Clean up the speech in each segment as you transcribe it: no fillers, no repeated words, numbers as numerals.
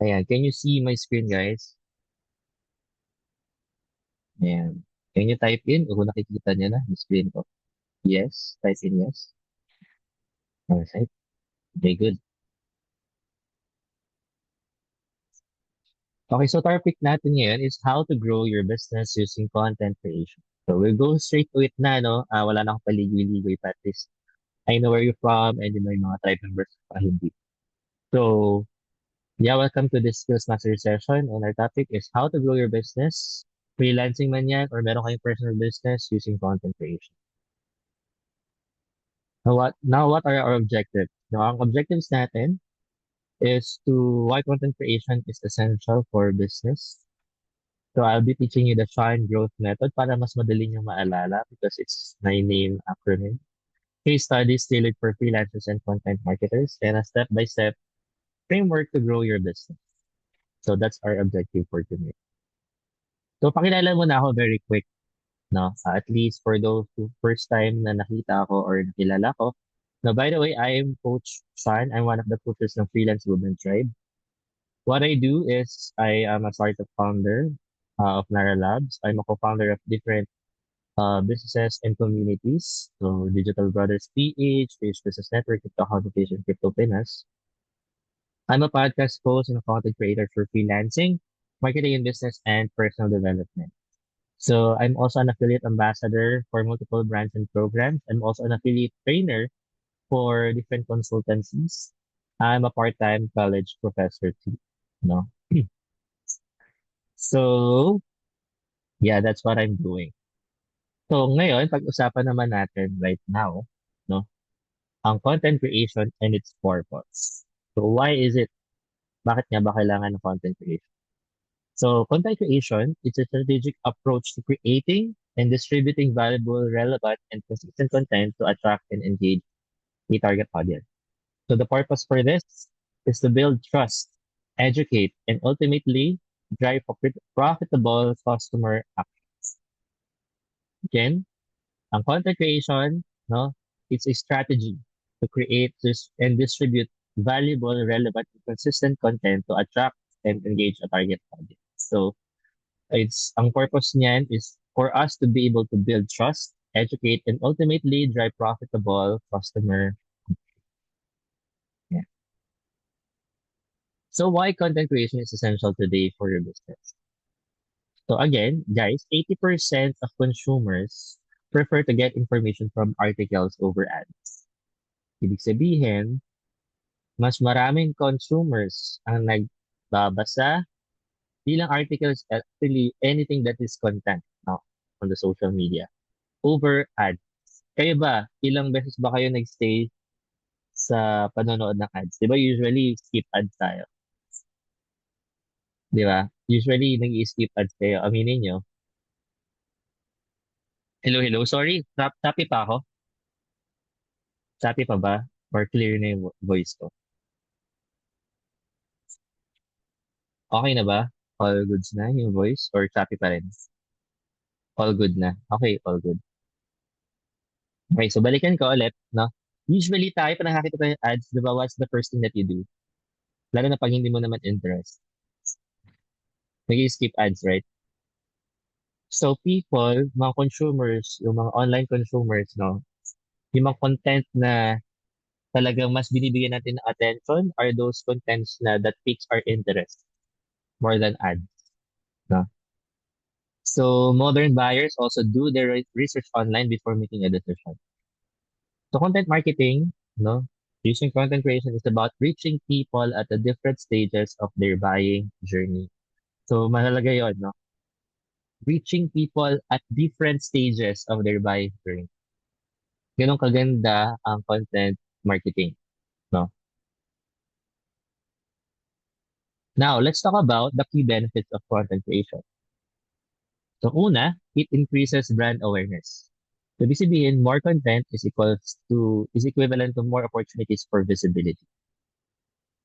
Ayan, can you see my screen, guys? Ayan. Can you type in? O kung nakikita niyo na yung screen ko. Yes, type in yes. Alright, very good. Okay, so topic natin ngayon is how to grow your business using content creation. So we'll go straight to it na, no? Wala na akong paligoy-ligoy, but at least I know where you're from and you know yung mga tribe members pa hindi. So, yeah, welcome to this Skills Mastery session. And our topic is how to grow your business, freelancing man yan, or meron kayong personal business using content creation. Now what are our objectives? Now, ang objectives natin is to why content creation is essential for business. So I'll be teaching you the Shine Growth Method para mas madali nyo maalala because it's my name acronym. Case studies tailored for freelancers and content marketers, and a step-by-step framework to grow your business. So that's our objective for today. So pakilala mo na ako very quick, no? At least for those who first time na nakita ko or nakilala ko. Now, by the way, I am Coach Sean. I'm one of the coaches ng Freelance Women Tribe. What I do is I am a startup founder of Nara Labs. I'm a co-founder of different businesses and communities. So Digital Brothers PH, Page Business Network, Crypto Computation, Crypto Pinas. I'm a podcast host and a content creator for freelancing, marketing and business, and personal development. So I'm also an affiliate ambassador for multiple brands and programs. I'm also an affiliate trainer for different consultancies. I'm a part-time college professor too. No. So yeah, that's what I'm doing. So ngayon, pag-usapan naman natin right now, no, ang content creation and its purpose. So why is it? Bakit nga ba kailangan ng content creation? So content creation is a strategic approach to creating and distributing valuable, relevant, and consistent content to attract and engage a target audience. So the purpose for this is to build trust, educate, and ultimately drive profitable customer action. Again, ang content creation, no, it's a strategy to create and distribute valuable, relevant, and consistent content to attract and engage a target audience. So ang purpose niyan is for us to be able to build trust, educate, and ultimately drive profitable customer. Yeah. So why content creation is essential today for your business? So again, guys, 80% of consumers prefer to get information from articles over ads. Ibig sabihin, mas maraming consumers ang nagbabasa bilang articles, actually anything that is content, no, on the social media over ads. Kayo ba, ilang beses ba kayo nagstay sa panonood ng ads? Di ba usually skip ads tayo? Di ba? Usually nag-skip ads kayo. Aminin nyo. Hello, hello. Sorry, choppy pa ako. Choppy pa ba? Or clear na yung voice ko? Okay na ba? All goods na yung voice? Or choppy pa rin? All good na. Okay, all good. Okay, so balikan ko ulit, no? Usually tayo, pag nakakita tayo ng ads, di ba, what's the first thing that you do? Lalo na pag hindi mo naman interest. Nag-skip ads, right? So people, mga consumers, yung mga online consumers, no? Yung mga content na talagang mas binibigyan natin ng attention are those contents na that piques our interest more than ads, no? So modern buyers also do their research online before making a decision. So content marketing, no? Using content creation is about reaching people at the different stages of their buying journey. So mahalaga yun, no? Reaching people at different stages of their buying journey. Ganun kaganda ang content marketing, no? Now, let's talk about the key benefits of content creation. So una, it increases brand awareness. So ibig sabihin, more content is equivalent to more opportunities for visibility.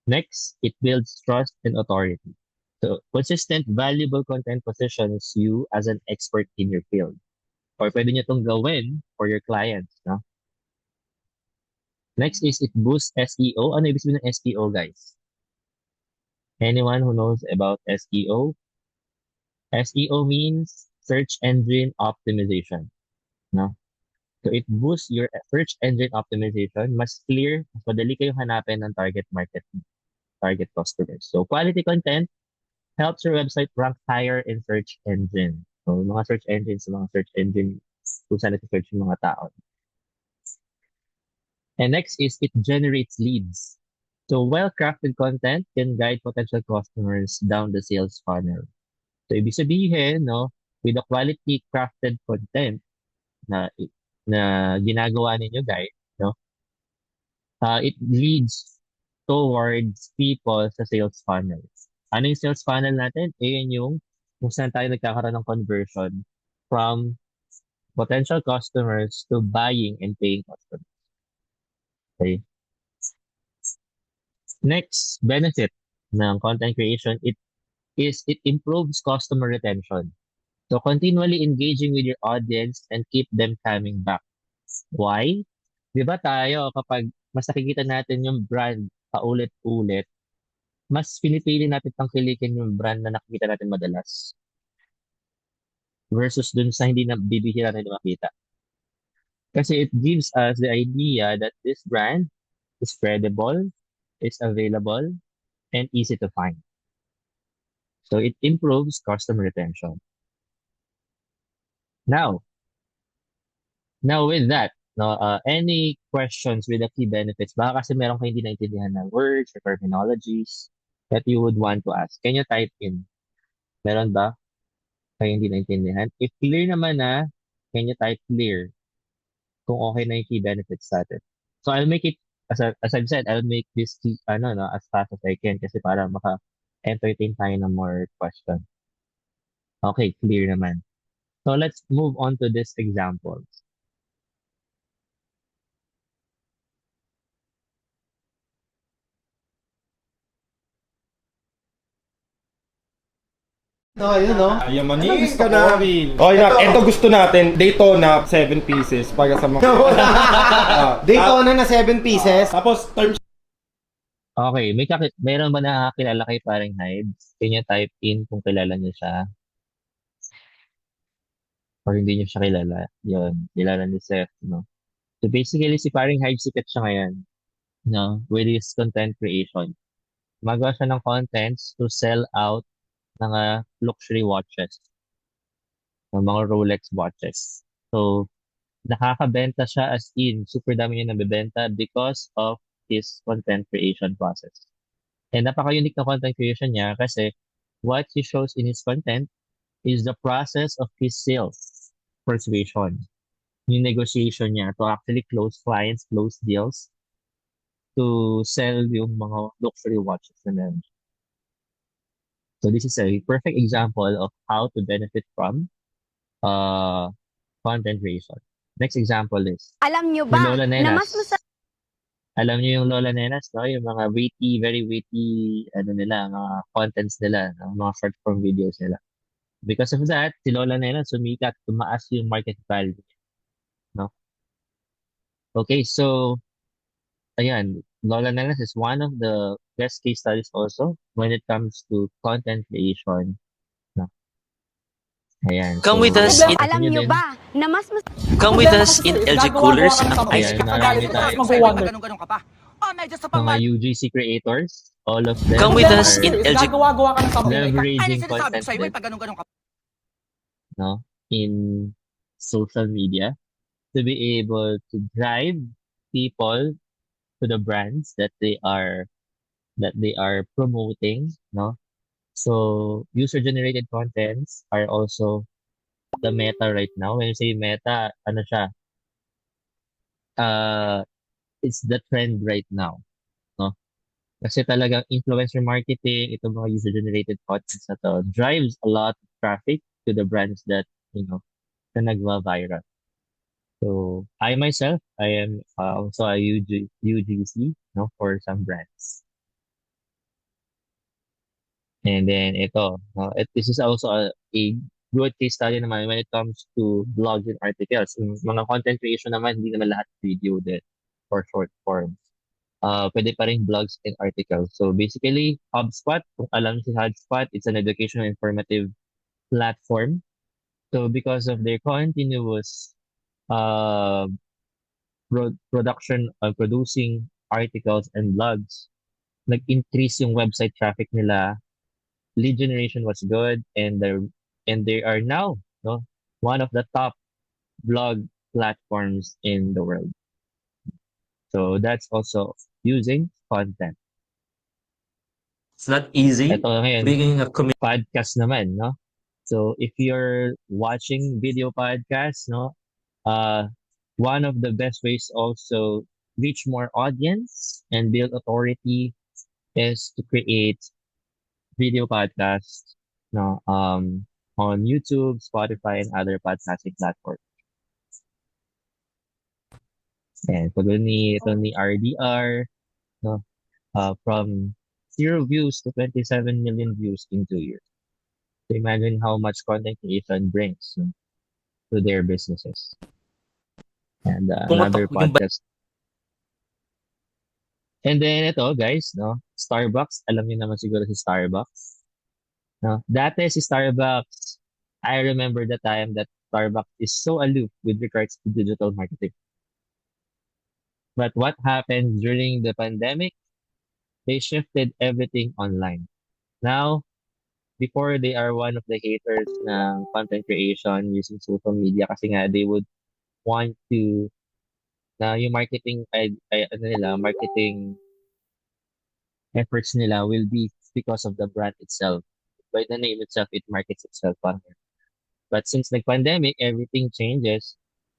Next, it builds trust and authority. So consistent, valuable content positions you as an expert in your field. Or pwede nyo itong gawin for your clients, no? Next is it boosts SEO. Ano ibig sabihin ng SEO, guys? Anyone who knows about SEO? SEO means search engine optimization. No? So it boosts your search engine optimization, mas clear, mas madali kayong hanapin ng target market, target customers. So quality content helps your website rank higher in search engine. So mga search engines, mga search engine kung saan nag-search yung mga tao. And next is it generates leads. So well-crafted content can guide potential customers down the sales funnel. So ibig sabihin, no, with the quality crafted content na na ginagawa ninyo guys, no, it leads towards people sa sales funnels. Ano yung sales funnel natin? Yun yung kung saan tayo nagkakaroon ng conversion from potential customers to buying and paying customers. Okay. Next benefit ng content creation, it improves customer retention. So continually engaging with your audience and keep them coming back. Why? 'Di ba tayo kapag mas nakikita natin yung brand paulit-ulit, mas pinipili natin tangkilikin yung brand na nakikita natin madalas versus dun sa hindi na bibihira natin makita. Kasi it gives us the idea that this brand is credible, is available, and easy to find. So it improves customer retention. Now, now with that, no, any questions with the key benefits? Baka kasi meron kayo hindi naintindihan na words or terminologies that you would want to ask. Can you type in? Meron ba kayo hindi naintindihan? If clear naman na, can you type clear kung okay na yung key benefits natin? So I'll make it, as I've said, I'll make this ano, no, as fast as I can kasi para maka-entertain tayo ng more question. Okay, clear naman. So let's move on to this example. No, yun no. Yamanis ka na rin. Okay na, ito gusto natin, Daytona 7 pieces para sa mga... Daytona na 7 pieces. Tapos, terms Okay, meron ba nakakilala kay paring Hides? Can you type in kung kilala niyo siya or hindi niyo siya kilala? Yun, kilala ni Seth, no? So basically, si paring Hides sikat siya ngayon, no? With his content creation. Magawa siya ng contents to sell out mga luxury watches, ng mga Rolex watches. So, nakakabenta siya as in, super dami niya nabibenta because of his content creation process. And napaka-unique na content creation niya kasi what he shows in his content is the process of his sales persuasion. Yung negotiation niya to actually close clients, close deals to sell yung mga luxury watches na meron. So this is a perfect example of how to benefit from uh, content creation. Next example is Alam nyo yung ba Lola na mas Nenas. Alam niyo yung Lola Nenas, no? Yung mga witty, very witty, ano nila, mga contents nila, no? Mga short form videos nila. Because of that, si Lola Nenas sumikat, tumaas yung market value, no? Okay, so, ayan, Lola Nenas is one of the best case studies also when it comes to content creation, no? Ayan, Come with us in alam continue nyo din. ba na mas Come with us in LG Coolers and Ice Ayan, Cream. marami tayo. Ganun-ganun ka pa. Oh, medyo sa Mga UGC creators, all of them Come with us are in LG. Gagawa-gawa ka ng something like that. Ay, leveraging sinasabi content ko sa'yo, din, pag ganun-ganun ka pa. no, in social media to be able to drive people to the brands that they are promoting, no? So user generated contents are also the meta right now. When you say meta, ano siya? Uh, it's the trend right now, no? Kasi talagang influencer marketing, itong mga user generated contents na to drives a lot of traffic to the brands that, na nagva-viral. So I myself, I am also a UGC, no, for some brands. And then ito, no, this is also a good case study naman when it comes to blogs and articles. Yung mga content creation naman, hindi naman lahat video din or short forms. pwede pa rin blogs and articles. So basically, HubSpot, kung alam si HubSpot, it's an educational informative platform. So because of their continuous uh, production of producing articles and blogs, nag-increase yung website traffic nila, lead generation was good, and they are now, no, one of the top blog platforms in the world. So that's also using content. It's not easy Ito ngayon, being a podcast naman, no? So if you're watching video podcasts, no, one of the best ways also reach more audience and build authority is to create video podcasts, no, on YouTube, Spotify, and other podcasting platforms. And ito ni RDR, no, from 0 views to 27 million views in 2 years. So imagine how much content creation brings, no, to their businesses. And another pumatok yung podcast. And then ito, guys, no, Starbucks. Alam niyo naman siguro si Starbucks. No, dati si Starbucks, I remember the time that Starbucks is so aloof with regards to digital marketing. But what happened during the pandemic? They shifted everything online. Now, before they are one of the haters ng content creation using social media kasi nga they would want to na yung marketing efforts nila will be because of the brand itself. By the name itself, it markets itself on here. But since the pandemic, everything changes.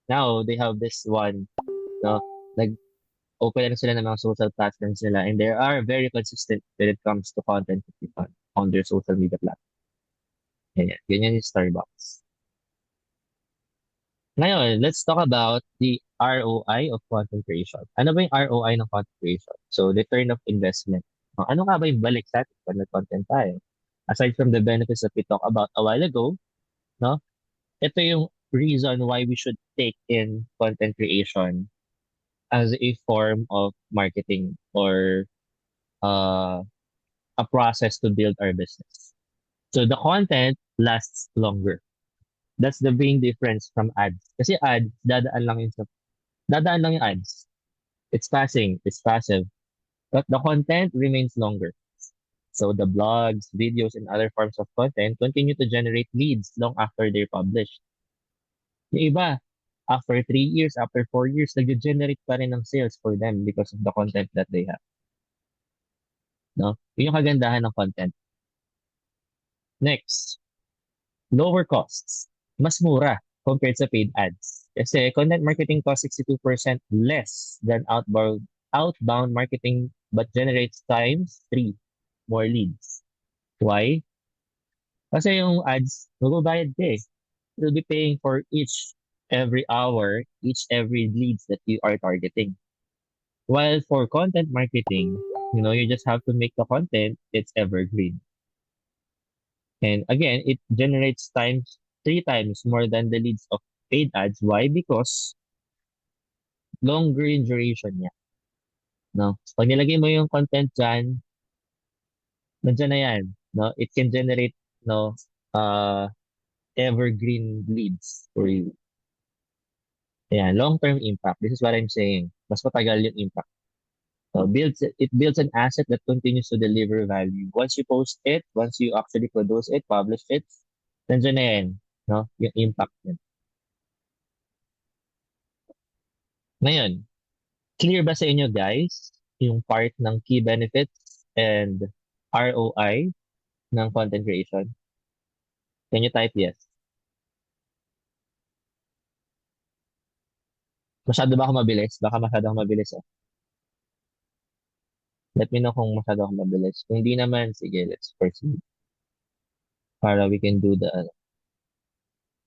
Now they have this one, no, like open na sila ng mga social platforms nila, and they are very consistent when it comes to content creation on their social media platform. Ganyan yung Starbucks. Ngayon, let's talk about the ROI of content creation. Ano ba yung ROI ng content creation? So, return of investment. Ano nga ba yung balik sa atin pag nag-content tayo? Aside from the benefits that we talked about a while ago, no? Ito yung reason why we should take in content creation as a form of marketing or uh, a process to build our business. So the content lasts longer. That's the main difference from ads. Kasi ads, dadaan lang yung ads. It's passing, it's passive. But the content remains longer. So the blogs, videos, and other forms of content continue to generate leads long after they're published. Yung iba, after 3 years, after 4 years, nag-generate pa rin ng sales for them because of the content that they have. No? Yun yung kagandahan ng content. Next, lower costs. Mas mura compared sa paid ads. Kasi content marketing costs 62% less than outbound marketing but generates times 3 more leads. Why? Kasi yung ads, magbabayad ka eh. You'll be paying for each every hour, each every leads that you are targeting. While for content marketing, you just have to make the content, it's evergreen. And again, it generates 3 times more than the leads of paid ads. Why? Because longer in duration niya. No? Pag nilagay mo yung content dyan, nandiyan na yan. No? It can generate uh, evergreen leads for you. Ayan, long-term impact. This is what I'm saying. Mas matagal yung impact. So it builds an asset that continues to deliver value. Once you post it, once you actually produce it, publish it, nandiyan na yan, no? Yung impact niya. Ngayon, clear ba sa inyo guys yung part ng key benefits and ROI ng content creation? Can you type yes? Masyado ba ako mabilis? Baka masyado ako mabilis eh. Let me know kung masyado ako mabilis. Kung hindi naman, sige, let's proceed. Para we can do the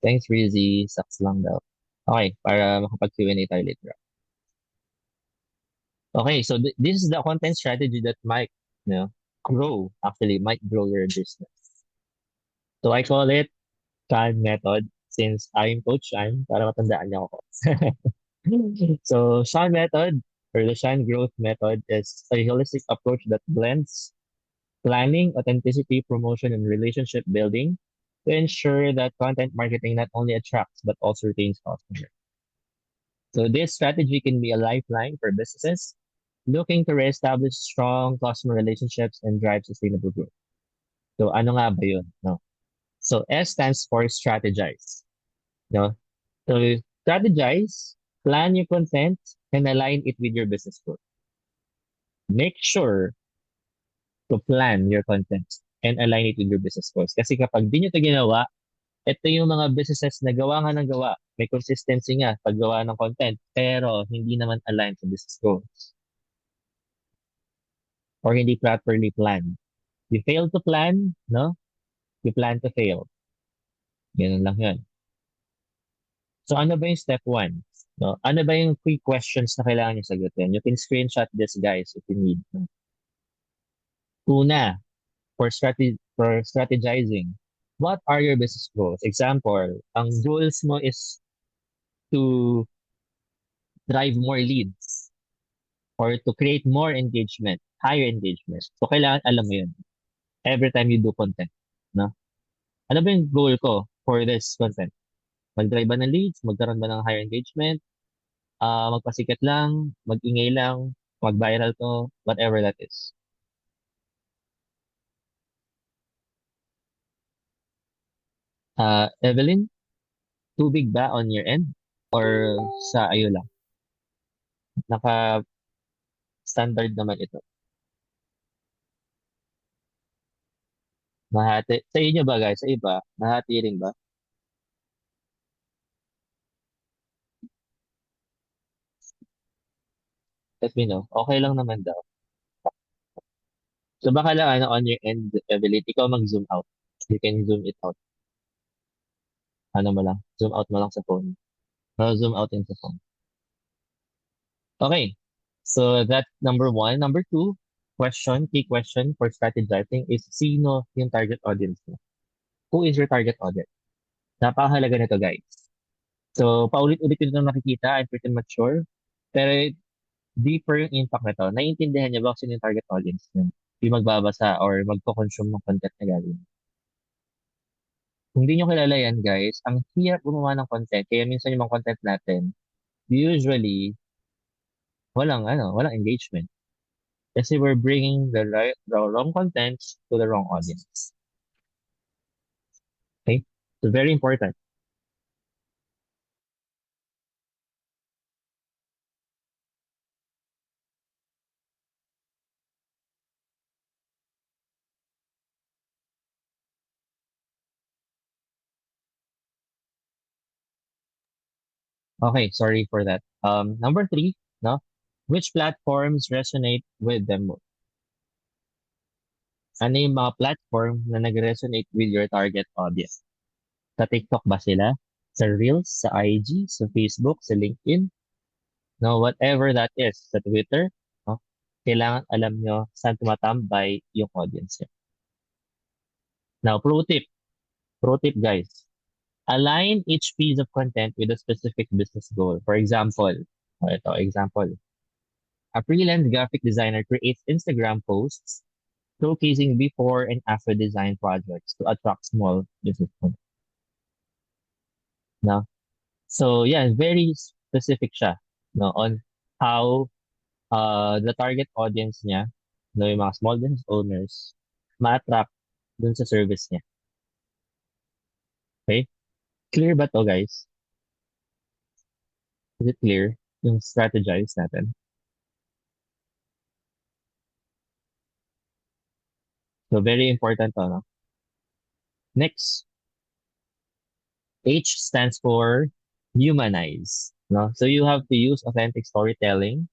Thanks, Rizzy. Sucks lang daw. Okay, para makapag-Q&A tayo later. Okay, so this is the content strategy that might, might grow your business. So I call it Chan method since I'm Coach Chan, para matandaan niyo ako. So, Sean method, or the Shine Growth Method is a holistic approach that blends planning, authenticity, promotion, and relationship building to ensure that content marketing not only attracts but also retains customers. So this strategy can be a lifeline for businesses looking to reestablish strong customer relationships and drive sustainable growth. So ano nga ba yun? No? So S stands for strategize. No? So strategize, plan your content, and align it with your business goal. Make sure to plan your content and align it with your business goals. Kasi kapag di nyo ito ginawa, ito yung mga businesses na gawa nga ng gawa. May consistency nga paggawa ng content, pero hindi naman aligned sa business goals. Or hindi properly planned. You fail to plan, no? You plan to fail. Ganun lang yun. So ano ba yung step 1? No? Ano ba yung quick questions na kailangan nyo sagutin? You can screenshot this, guys, if you need. No? Una, for strategizing, what are your business goals? Example, ang goals mo is to drive more leads or to create more engagement, higher engagement. So kailangan alam mo yun every time you do content. No? Ano ba yung goal ko for this content? Mag-drive ba ng leads? Magkaroon ba ng higher engagement? Magpasikat lang? Mag-ingay lang? Mag-viral to? Whatever that is. Evelyn, tubig ba on your end? Or sa ayo lang? Naka-standard naman ito. Nahati. Sa inyo ba, guys? Sa iba, nahati rin ba? Let me know. Okay lang naman daw. So baka lang on your end, Evelyn, ikaw mag-zoom out. You can zoom it out. Ano mo lang, zoom out mo lang sa phone. No, zoom out in sa phone. Okay. So that's number 1. Number 2, key question for strategizing is sino yung target audience mo? Who is your target audience? Napakahalaga nito, guys. So paulit-ulit ko na nakikita, I'm pretty much sure. Pero deeper yung impact nito. Naiintindihan niyo ba kung sino yung target audience niyo? Yung magbabasa or magpo-consume ng content na gagawin. Kung di nyo kilala yan, guys, ang hirap gumawa ng content. Kaya minsan yung mga content natin, usually, walang engagement. Kasi we're bringing the wrong content to the wrong audience. Okay? So very important. Okay, sorry for that. Number 3, no? Which platforms resonate with them most? Ano yung mga platform na nag-resonate with your target audience? Sa TikTok ba sila? Sa Reels, sa IG, sa Facebook, sa LinkedIn? No, whatever that is, sa Twitter, no? Kailangan alam nyo saan tumatambay yung audience nyo. Now, pro tip guys, align each piece of content with a specific business goal. For example, a freelance graphic designer creates Instagram posts showcasing before and after design projects to attract small business owners. No? So yeah, very specific siya, no, on how the target audience niya, no, yung mga small business owners, ma-attract dun sa service niya. Okay? Clear ba to, guys? Is it clear yung strategize natin? So very important to, no? Next, H stands for humanize. No? So you have to use authentic storytelling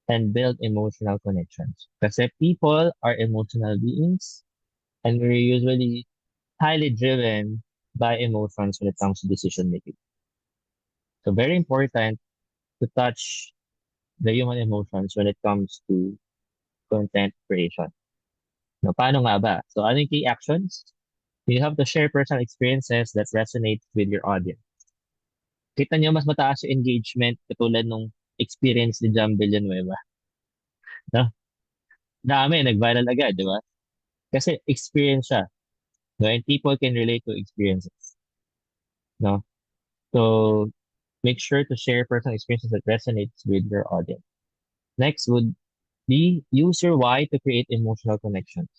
and build emotional connections. Kasi people are emotional beings and we're usually highly driven by emotions when it comes to decision making. So very important to touch the human emotions when it comes to content creation. No, paano nga ba? So ano yung key actions? You have to share personal experiences that resonate with your audience. Kita nyo, mas mataas yung engagement katulad nung experience ni Jam Villanueva. No? Dami, nag-viral agad, di ba? Kasi experience siya. No? And people can relate to experiences. No? So, make sure to share personal experiences that resonates with your audience. Next would be use your why to create emotional connections.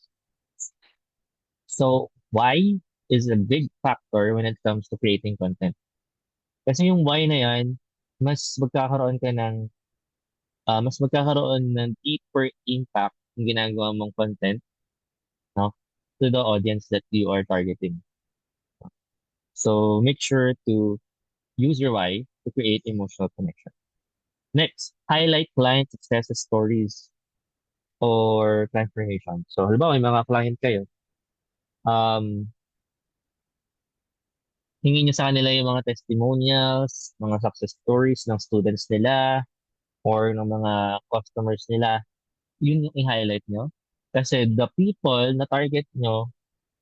So, why is a big factor when it comes to creating content. Kasi yung why na yan, mas magkakaroon ka ng, mas magkakaroon ng deeper impact yung ginagawa mong content, no, to the audience that you are targeting. So, make sure to use your why to create emotional connection. Next, highlight client success stories or transformation. So, halimbawa, may mga client kayo, um, hingin nyo sa kanila yung mga testimonials, mga success stories ng students nila, or ng mga customers nila, yun yung i-highlight nyo. Kasi the people na target nyo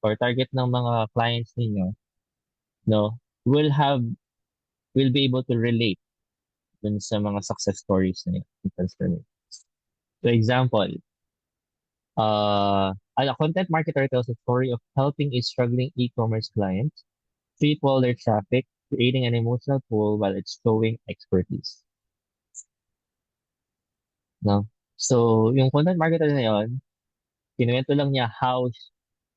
or target ng mga clients ninyo, no, will have, will be able to relate dun sa mga success stories na yun. Transformation. So example, a content marketer tells a story of helping a struggling e-commerce client triple their traffic, creating an emotional pull while it's showing expertise. No? So, yung content marketer na yun, kinuwento lang niya how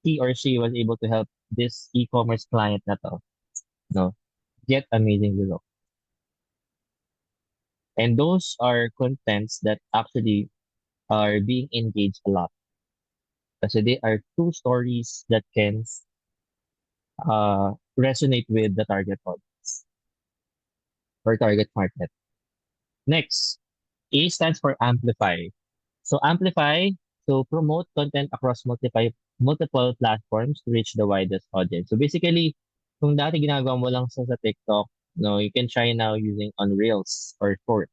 he or she was able to help this e-commerce client na to, no, get amazing results. And those are contents that actually are being engaged a lot. Kasi they are true stories that can resonate with the target audience or target market. Next, A stands for amplify. So amplify, to promote content across multiple platforms to reach the widest audience. So basically, kung dati ginagawa mo lang sa TikTok, no, you can try now using on Reels or Short,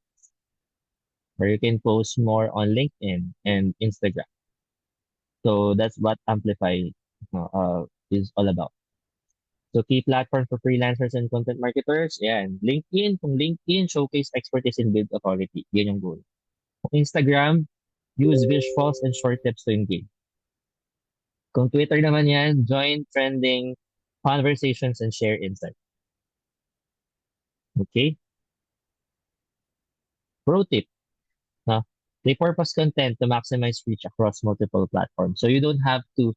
or you can post more on LinkedIn and Instagram. So that's what Amplify is all about. So key platform for freelancers and content marketers, yan. LinkedIn, kung LinkedIn, showcase expertise and build authority. Yan yung goal. Kung Instagram, use visuals and short tips to engage. Kung Twitter naman yan, join trending conversations and share insights. Okay? Pro tip, no? Repurpose content to maximize reach across multiple platforms. So you don't have to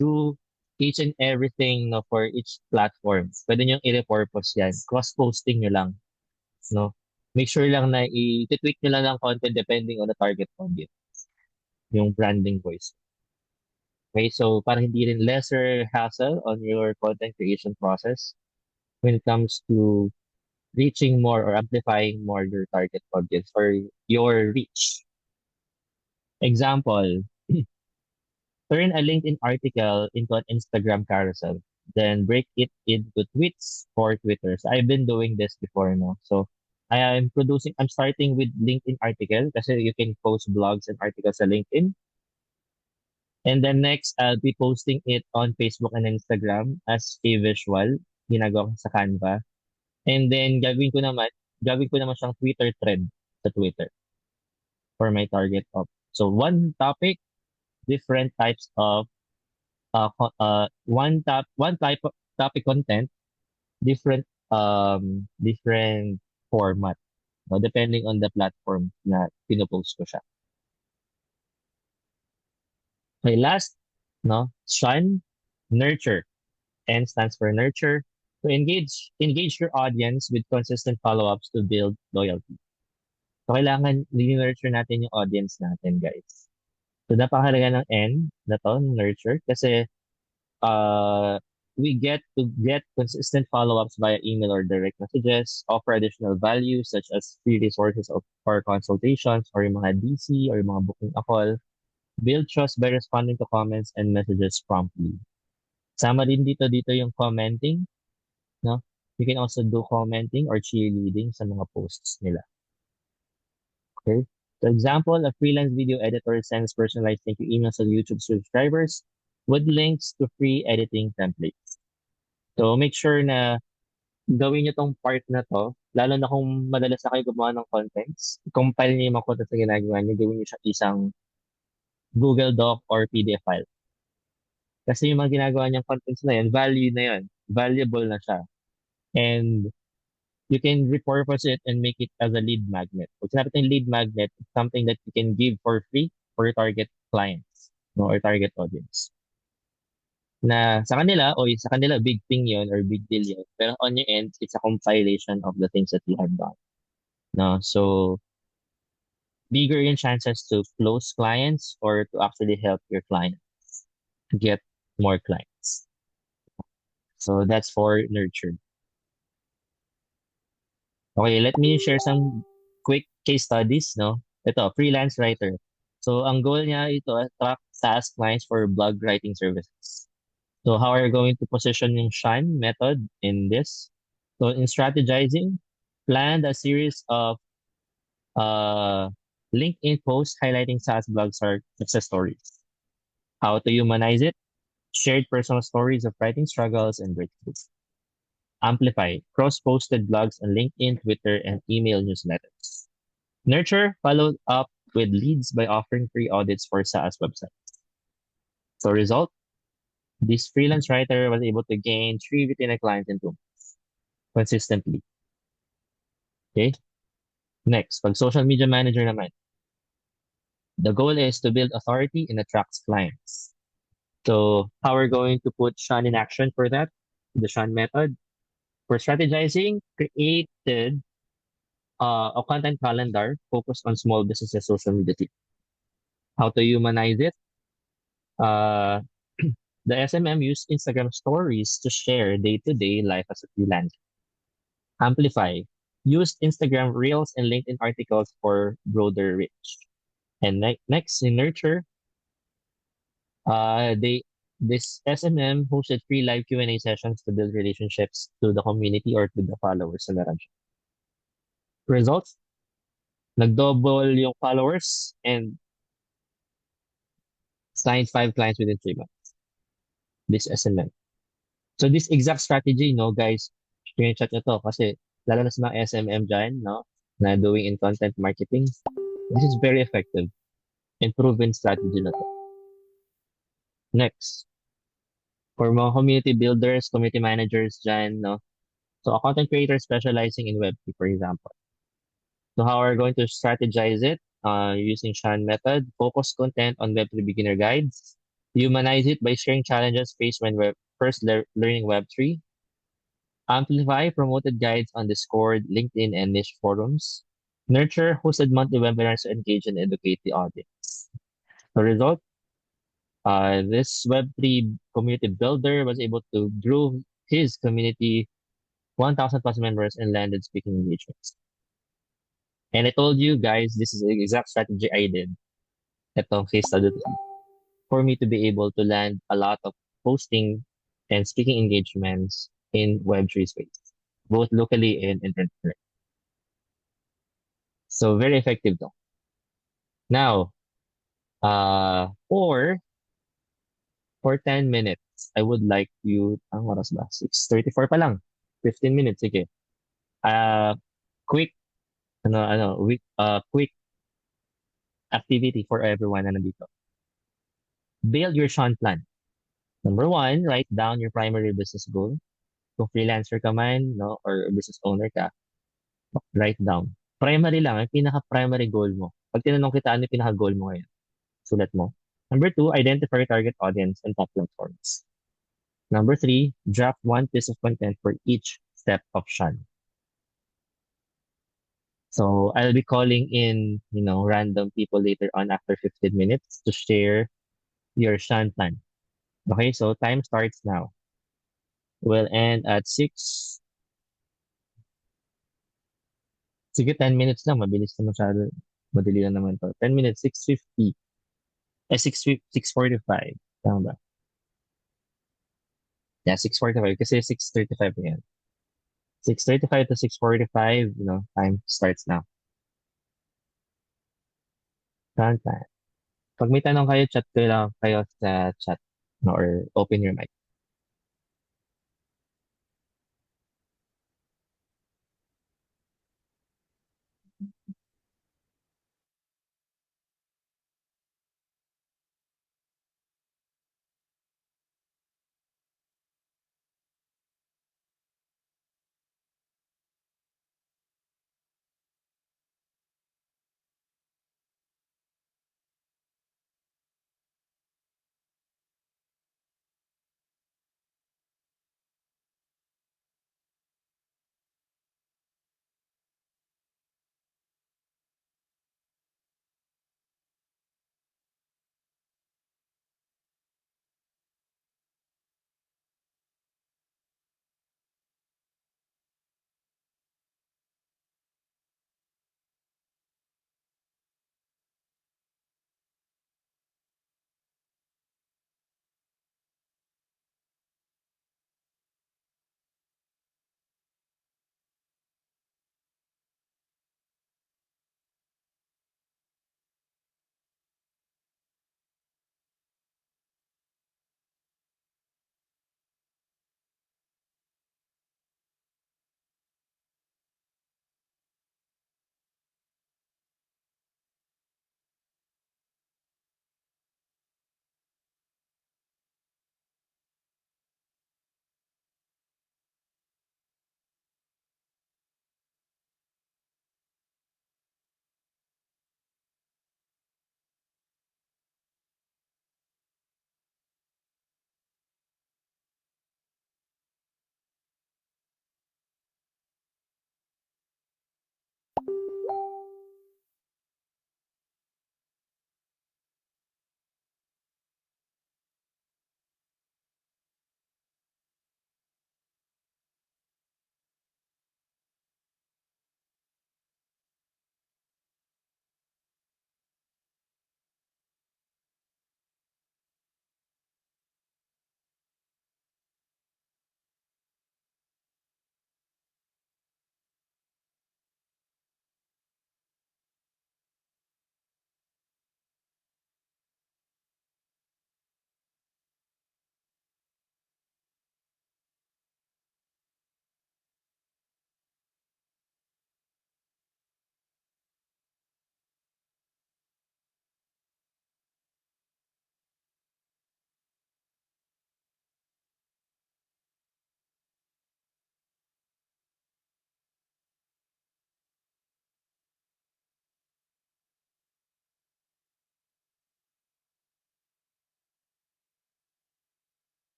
do each and everything, no, for each platform. Pwede nyo i-repurpose yan. Cross-posting nyo lang. No? Make sure lang na i-tweak nyo lang ng content depending on the target audience. Yung branding voice. Okay, so para hindi rin lesser hassle on your content creation process when it comes to reaching more or amplifying more your target audience or your reach. Example, turn a LinkedIn article into an Instagram carousel, then break it into tweets or Twitters. I've been doing this before, no? So I'm starting with LinkedIn article kasi you can post blogs and articles sa LinkedIn. And then next, I'll be posting it on Facebook and Instagram as a visual. Ginagawa ko sa Canva. And then gagawin ko naman siyang Twitter thread sa Twitter for my target of. So one topic, different types of one type of topic content, different format. No, depending on the platform na pinopost ko siya. Okay, last, no, shun, nurture. N stands for nurture. To engage your audience with consistent follow-ups to build loyalty. So, kailangan nurture natin yung audience natin, guys. So, napakahalaga ng N na to, nurture, kasi we get to get consistent follow-ups via email or direct messages, offer additional value such as free resources or consultations or yung mga DC or yung mga booking a call, build trust by responding to comments and messages promptly. Sama din dito yung commenting, no? You can also do commenting or cheerleading sa mga posts nila. Okay? For example, a freelance video editor sends personalized thank you emails to YouTube subscribers with links to free editing templates. So make sure na gawin nyo tong part na to lalo na kung madalas na kayo gumawa ng contents, compile niyo yung mga contents na ginagawa niyo, gawin niyo siya isang Google Doc or PDF file. Kasi yung mga ginagawa niyang contents na yan, value na yan. Valuable na siya. And you can repurpose it and make it as a lead magnet. Pag sinabi natin lead magnet, it's something that you can give for free for your target clients, no, or target audience. Na sa kanila, o sa kanila, big thing yun or big deal yun. Pero on your end, it's a compilation of the things that you have done. No? So, bigger yung chances to close clients or to actually help your clients get more clients. So, that's for nurture. Okay, let me share some quick case studies, no? Ito, freelance writer. So, ang goal niya ito, attract SaaS clients for blog writing services. So, how are you going to position yung Shine method in this? So, in strategizing, plan a series of LinkedIn posts highlighting SaaS blogs or success stories. How to humanize it? Shared personal stories of writing struggles and breakthroughs. Amplify, cross-posted blogs on LinkedIn, Twitter, and email newsletters. Nurture, follow up with leads by offering free audits for SaaS websites. So result, this freelance writer was able to gain 3 retainer clients in 2 months consistently. Okay? Next, pag social media manager naman, the goal is to build authority and attract clients. So how we're going to put Sean in action for that? The Sean method. For strategizing, created a content calendar focused on small businesses social media team. How to humanize it? Uh, the SMM used Instagram stories to share day-to-day life as a freelancer. Amplify. Used Instagram Reels and LinkedIn articles for broader reach. And next, in Nurture, this SMM hosted free live Q&A sessions to build relationships to the community or to the followers na meron siya. Results, nag-double yung followers and signed 5 clients within 3 months. This SMM. So this exact strategy, no, guys, screenshot nyo to kasi lalo na sa mga SMM dyan, no, na doing in content marketing, this is very effective and proven strategy na to. Next, for mga community builders, community managers dyan, no, so a content creator specializing in Web3, for example. So how are we going to strategize it? Using Sean method, focus content on Web3 beginner guides, humanize it by sharing challenges faced when we're first learning Web3, amplify promoted guides on Discord, LinkedIn, and niche forums, nurture hosted monthly webinars to engage and educate the audience. The result, this Web3 community builder was able to grow his community 1,000 plus members and landed speaking engagements. And I told you guys, this is the exact strategy I did. Ito, case study for me to be able to land a lot of posting and speaking engagements in Web3 space, both locally and internationally. So very effective though. Now, for 10 minutes, I would like you, ang oras ba? 6:34 pa lang. 15 minutes, sige. Quick, quick activity for everyone na nandito. Build your Sean plan. Number 1, write down your primary business goal. Kung freelancer ka man, no, or business owner ka, write down. Primary lang, yung pinaka-primary goal mo. Pag tinanong kita, ano yung pinaka-goal mo ngayon? Sulat mo. Number 2, identify your target audience and top platforms. Number 3, draft 1 piece of content for each step of Sean. So I'll be calling in, random people later on after 15 minutes to share your Sean plan. Okay, so time starts now. We'll end at 6. Sige, 10 minutes lang. Mabilis na masyado. Madali lang naman to. 10 minutes, 6:50. 6:45. Tama ba? Yeah, 6:45. Kasi 6:35 yan. 6:35 to 6:45, time starts now. Sean plan. Pag may tanong kayo, chat kayo sa chat, or open your mic.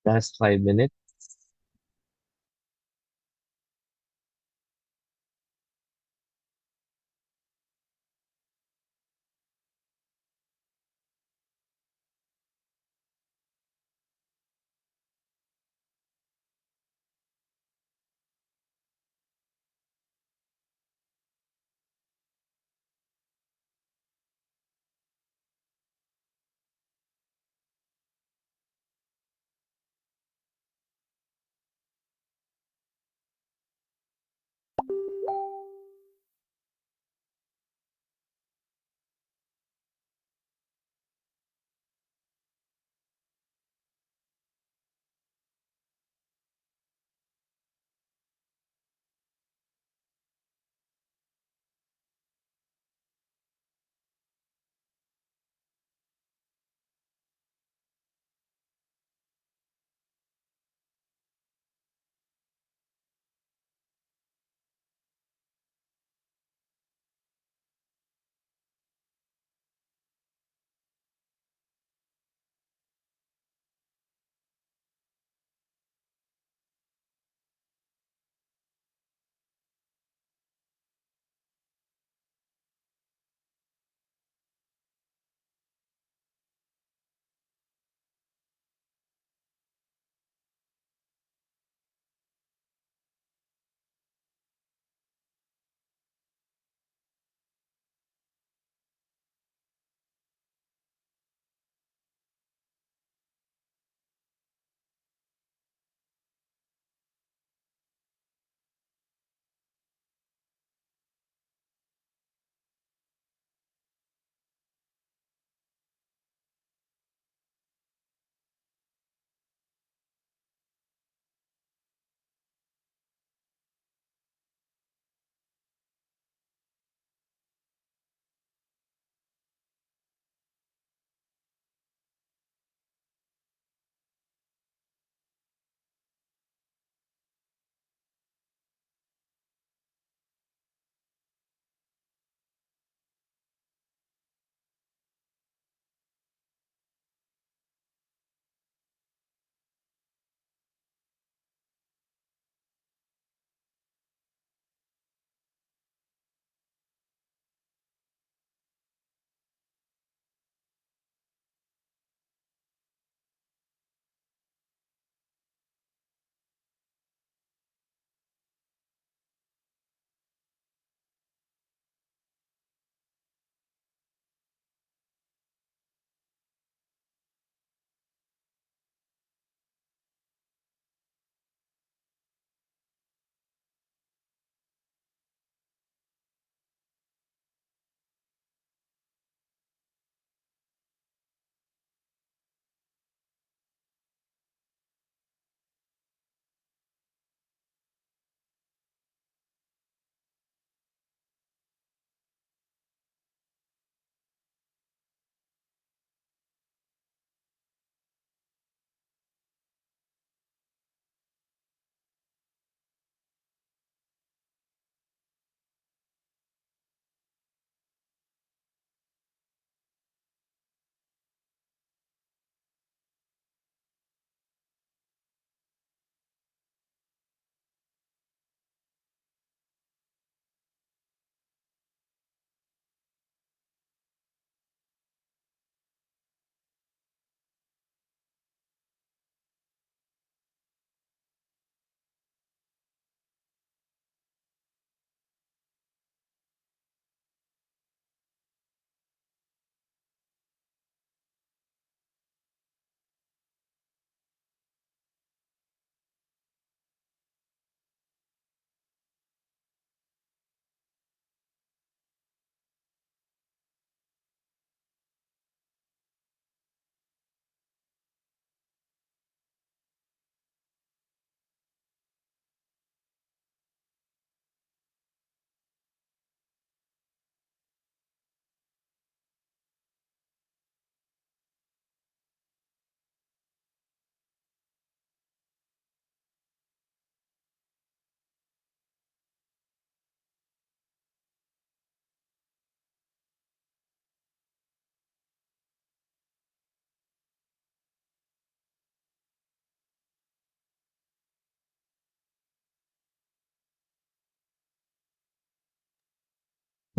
Last 5 minutes.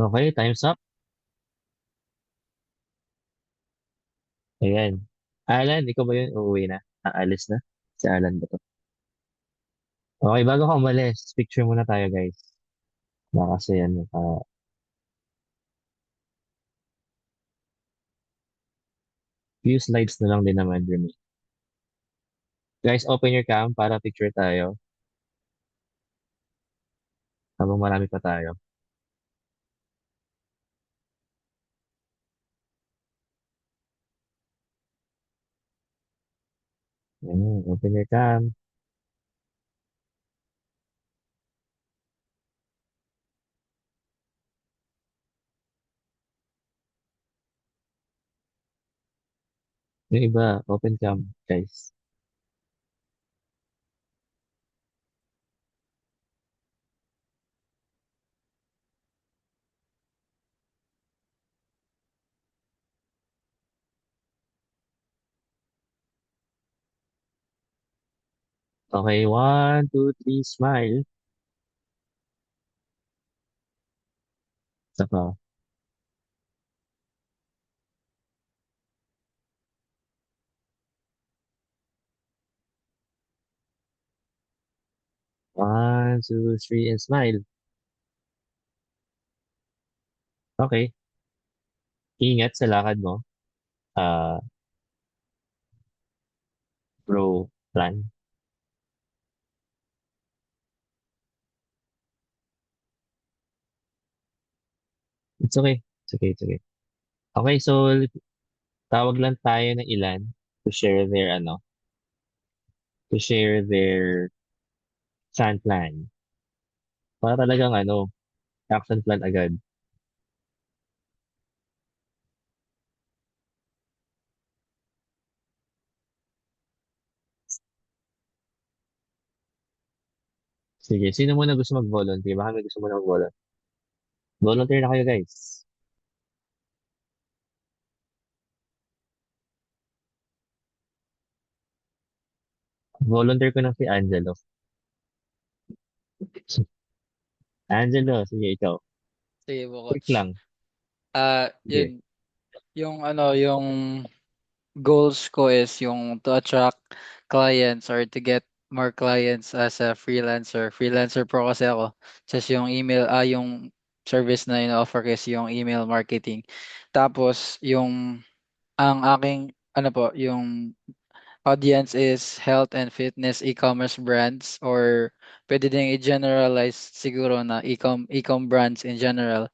Okay, time's up. Ayan. Alan, ikaw ba yun? Uuwi na? Aalis na? Si Alan ba to? Okay, bago ka umalis, picture muna tayo, guys. Baka kasi ano, few slides na lang din naman remain. Guys, open your cam para picture tayo habang marami pa tayo. Open your cam. Yung iba, open cam, guys. Okay, one, two, three, smile. Isa pa. One, two, three, and smile. Okay. Ingat sa lakad mo. Ah, bro, plan. It's okay. It's okay, it's okay. Okay, so tawag lang tayo ng ilan to share their to share their sand plan. Para talagang action plan agad. Sige, sino muna gusto mag-volunteer? Baka may gusto muna mag-volunteer. Volunteer na kayo, guys. Volunteer ko na si Angelo. Angelo, sige, ikaw. Sige po, Quick coach. lang. Sige. Yun, yung goals ko is yung to attract clients or to get more clients as a freelancer. Freelancer pro kasi ako. Tapos yung yung service na ino-offer ko is yung email marketing. Tapos ang aking, yung audience is health and fitness e-commerce brands or pwede din i-generalize siguro na e-com brands in general.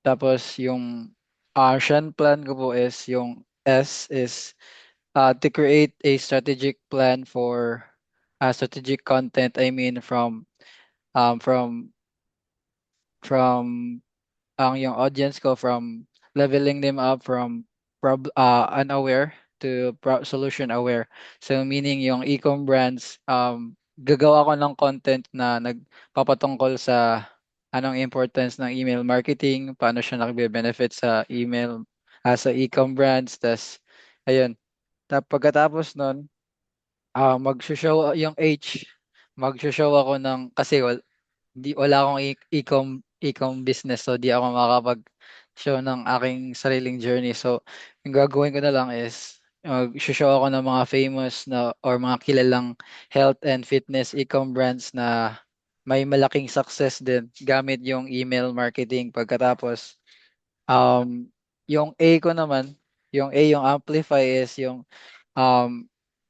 Tapos yung action plan ko po is yung S is to create a strategic plan for strategic content. I mean um from from ang yung audience ko from leveling them up from unaware to solution aware. So meaning yung e-com brands gagawa ko ng content na nagpapatungkol sa anong importance ng email marketing, paano siya nakbe-benefit sa email sa e-com brands. Tas ayun. Pagkatapos nun, mag-show yung mag-show ako ng kasi wala akong e-com business, so di ako makakapag-show ng aking sariling journey. So, yung gagawin ko na lang is mag-show ako ng mga famous na or mga kilalang health and fitness e-com brands na may malaking success din gamit yung email marketing. Pagkatapos, um, yung A ko naman, yung Amplify is yung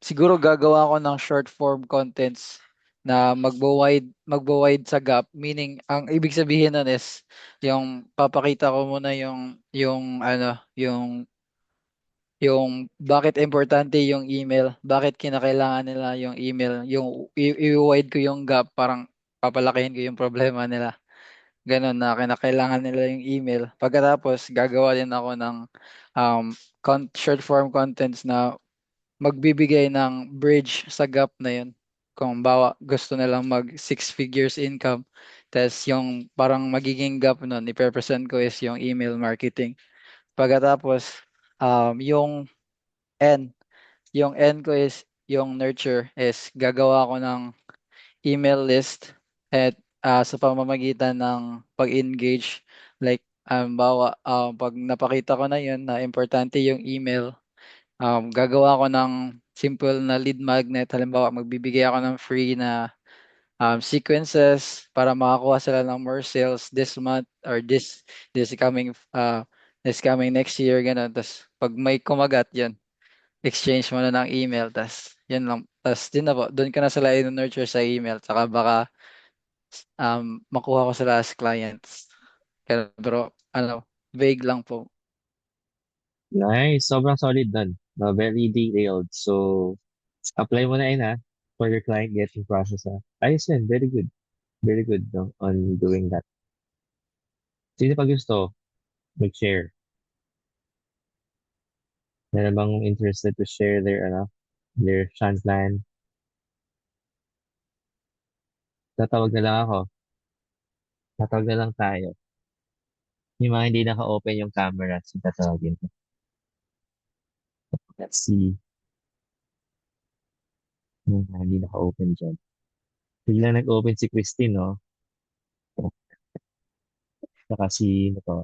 siguro gagawa ko ng short form contents na magbo-wide sa gap, meaning ang ibig sabihin nun is yung papakita ko muna yung bakit importante yung email, bakit kinakailangan nila yung email, yung i-wide ko yung gap, parang papalakihin ko yung problema nila. Ganun na kinakailangan nila yung email. Pagkatapos gagawa din ako ng short form contents na magbibigay ng bridge sa gap na yun. Kung bawa gusto nilang mag six figures income, tas yung parang magiging gap nun, i-represent ko is yung email marketing. Pagkatapos, yung N, yung N ko is yung nurture is gagawa ko ng email list at sa pamamagitan ng pag-engage like Halimbawa, pag napakita ko na yun na importante yung email, gagawa ko ng simple na lead magnet. Halimbawa, magbibigay ako ng free na sequences para makakuha sila ng more sales this month or this coming next year, gano'n. Tapos pag may kumagat yun, exchange mo na ng email, tas yun lang. Tas din na po, doon ka na sila i-nurture sa email, saka baka makuha ko sila as clients. Pero ano, vague lang po. Nice. Sobrang solid dun. No, very detailed. So, apply mo na yun for your client getting process Ayos yun. Very good. Very good no, on doing that. Sino pa gusto mag-share? Meron bang interested to share their chance plan? Tatawag na lang ako. Tatawag na lang tayo. Yung mga hindi naka-open yung camera, so tatawagin ko. Let's see. Yung mga hindi naka-open dyan. Bigla nag-open si Christine, no? Saka si, ano to,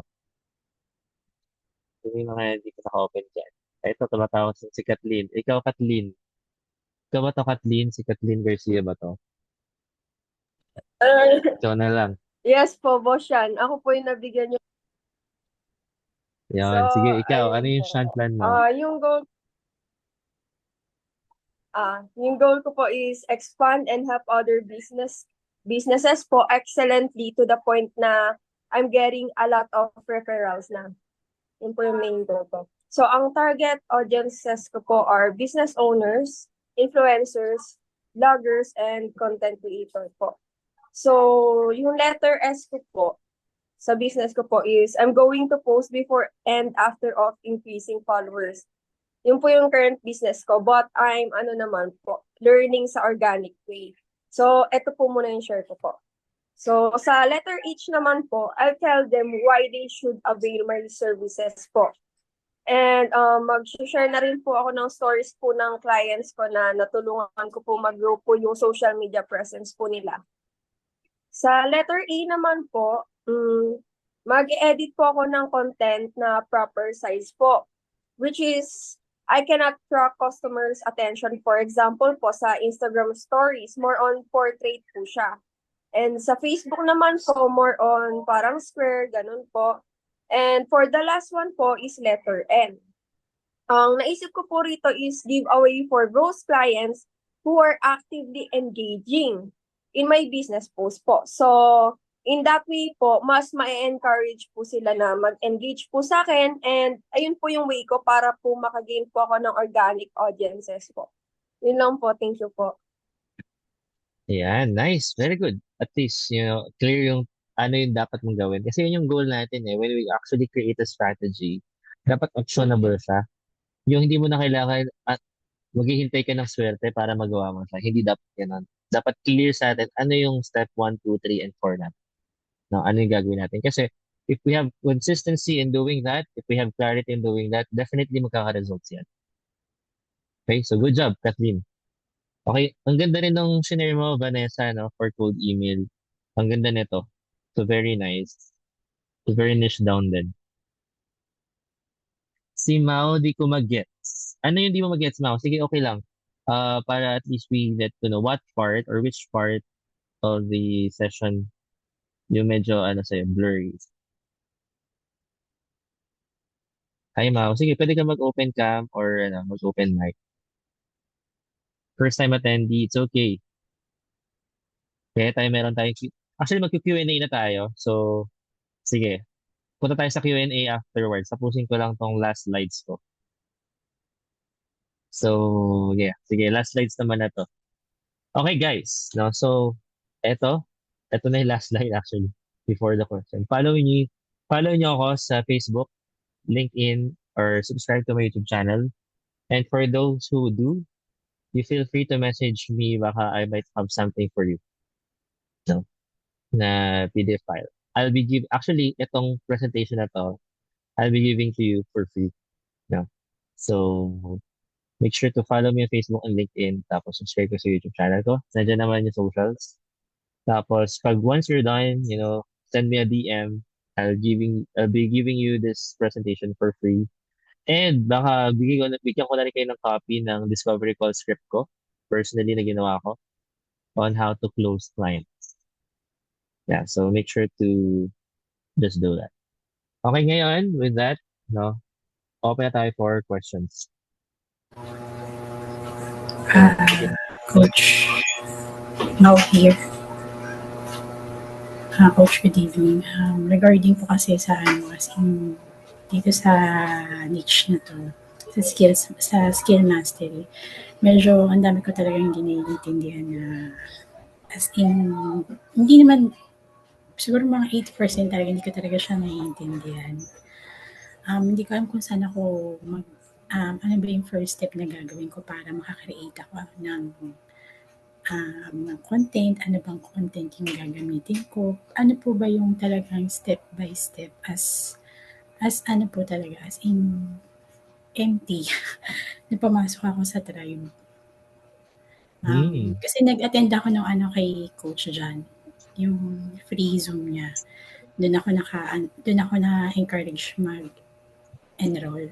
yung mga hindi ko naka-open dyan. Ito, tumatawag si Kathleen. Ikaw, Kathleen. Ikaw ba to, Kathleen? Si Kathleen Garcia ba to? Ikaw na lang. Yes po, boss yan. Ako po yung nabigyan niyo. So, Yan. Sige, ikaw. Ano ayun yung po. chance plan mo? Yung goal ko po is expand and help other businesses po excellently to the point na I'm getting a lot of referrals na. Yun po yung main goal ko. So, ang target audiences ko po are business owners, influencers, bloggers, and content creators po. So, yung letter S ko po sa business ko po is I'm going to post before and after of increasing followers. Yun po yung current business ko, but I'm learning sa organic way. So, eto po muna yung share ko po. So, sa letter H naman po, I'll tell them why they should avail my services po. And mag-share na rin po ako ng stories po ng clients ko na natulungan ko po mag-grow po yung social media presence po nila. Sa letter A naman po, mag-edit po ako ng content na proper size po, which is I cannot track customers' attention. For example po, sa Instagram stories, more on portrait po siya. And sa Facebook naman po, more on parang square, ganun po. And for the last one po is letter N. Ang naisip ko po rito is giveaway for those clients who are actively engaging in my business post po. So, in that way po, mas ma-encourage po sila na mag-engage po sa akin, and ayun po yung way ko para po makagain po ako ng organic audiences po. Yun lang po. Thank you po. Ayan, nice. Very good. At least, clear yung ano yung dapat mong gawin. Kasi yun yung goal natin when we actually create a strategy, dapat actionable siya. Yung hindi mo na kailangan at maghihintay ka ng swerte para magawa mo siya. Hindi dapat ganun. Dapat clear sa atin ano yung step 1, 2, 3, and 4 natin. No, ano yung gagawin natin? Kasi if we have consistency in doing that, if we have clarity in doing that, definitely magkaka-results yan. Okay, so good job, Kathleen. Okay, ang ganda rin ng shinare mo, Vanessa, for cold email. Ang ganda nito. So very nice. So very niche down din. Si Mao, di ko mag-gets. Ano yung di mo mag-gets, Mao? Sige, okay lang. Para at least we get to know what part or which part of the session yung medyo, blurry. Hi, Mao. Sige, pwede ka mag-open cam or mag-open mic. First time attendee, it's okay. Kaya meron tayong, actually mag-Q&A na tayo. So, sige. Punta tayo sa Q&A afterwards. Tapusin ko lang tong last slides ko. So, yeah. Sige, last slides naman na to. Okay, guys. No, so, eto na yung last slide actually before the question. Follow nyo ako sa Facebook, LinkedIn, or subscribe to my YouTube channel. And for those who do, you feel free to message me. Baka I might have something for you. No? Na PDF file. Actually, itong presentation na to, I'll be giving to you for free. No? So, make sure to follow me on Facebook and LinkedIn. Tapos, subscribe ko sa YouTube channel ko. Nandiyan naman yung socials. Tapos, once you're done, send me a DM. I'll be giving you this presentation for free. And baka bigyan ko na rin kayo ng copy ng discovery call script ko, personally na ginawa ko, on how to close clients. Yeah, so make sure to just do that. Okay, ngayon, with that, no, open na tayo for questions. Coach, now here. Coach, good evening. Regarding po kasi sa as in, dito sa niche na to, sa skill mastery, medyo ang dami ko talaga hindi naiintindihan na as in, hindi naman, siguro mga 80% talaga hindi ko talaga siya naiintindihan. Hindi ko alam kung saan ako ano ba yung first step na gagawin ko para makakreate ako ng content, ano bang content yung gagamitin ko, ano po ba yung talagang step by step as ano po talaga, as in empty, na pumasok ako sa Tribe. Kasi nag-attend ako ng kay Coach John, yung free Zoom niya. Doon ako na-encourage mag-enroll.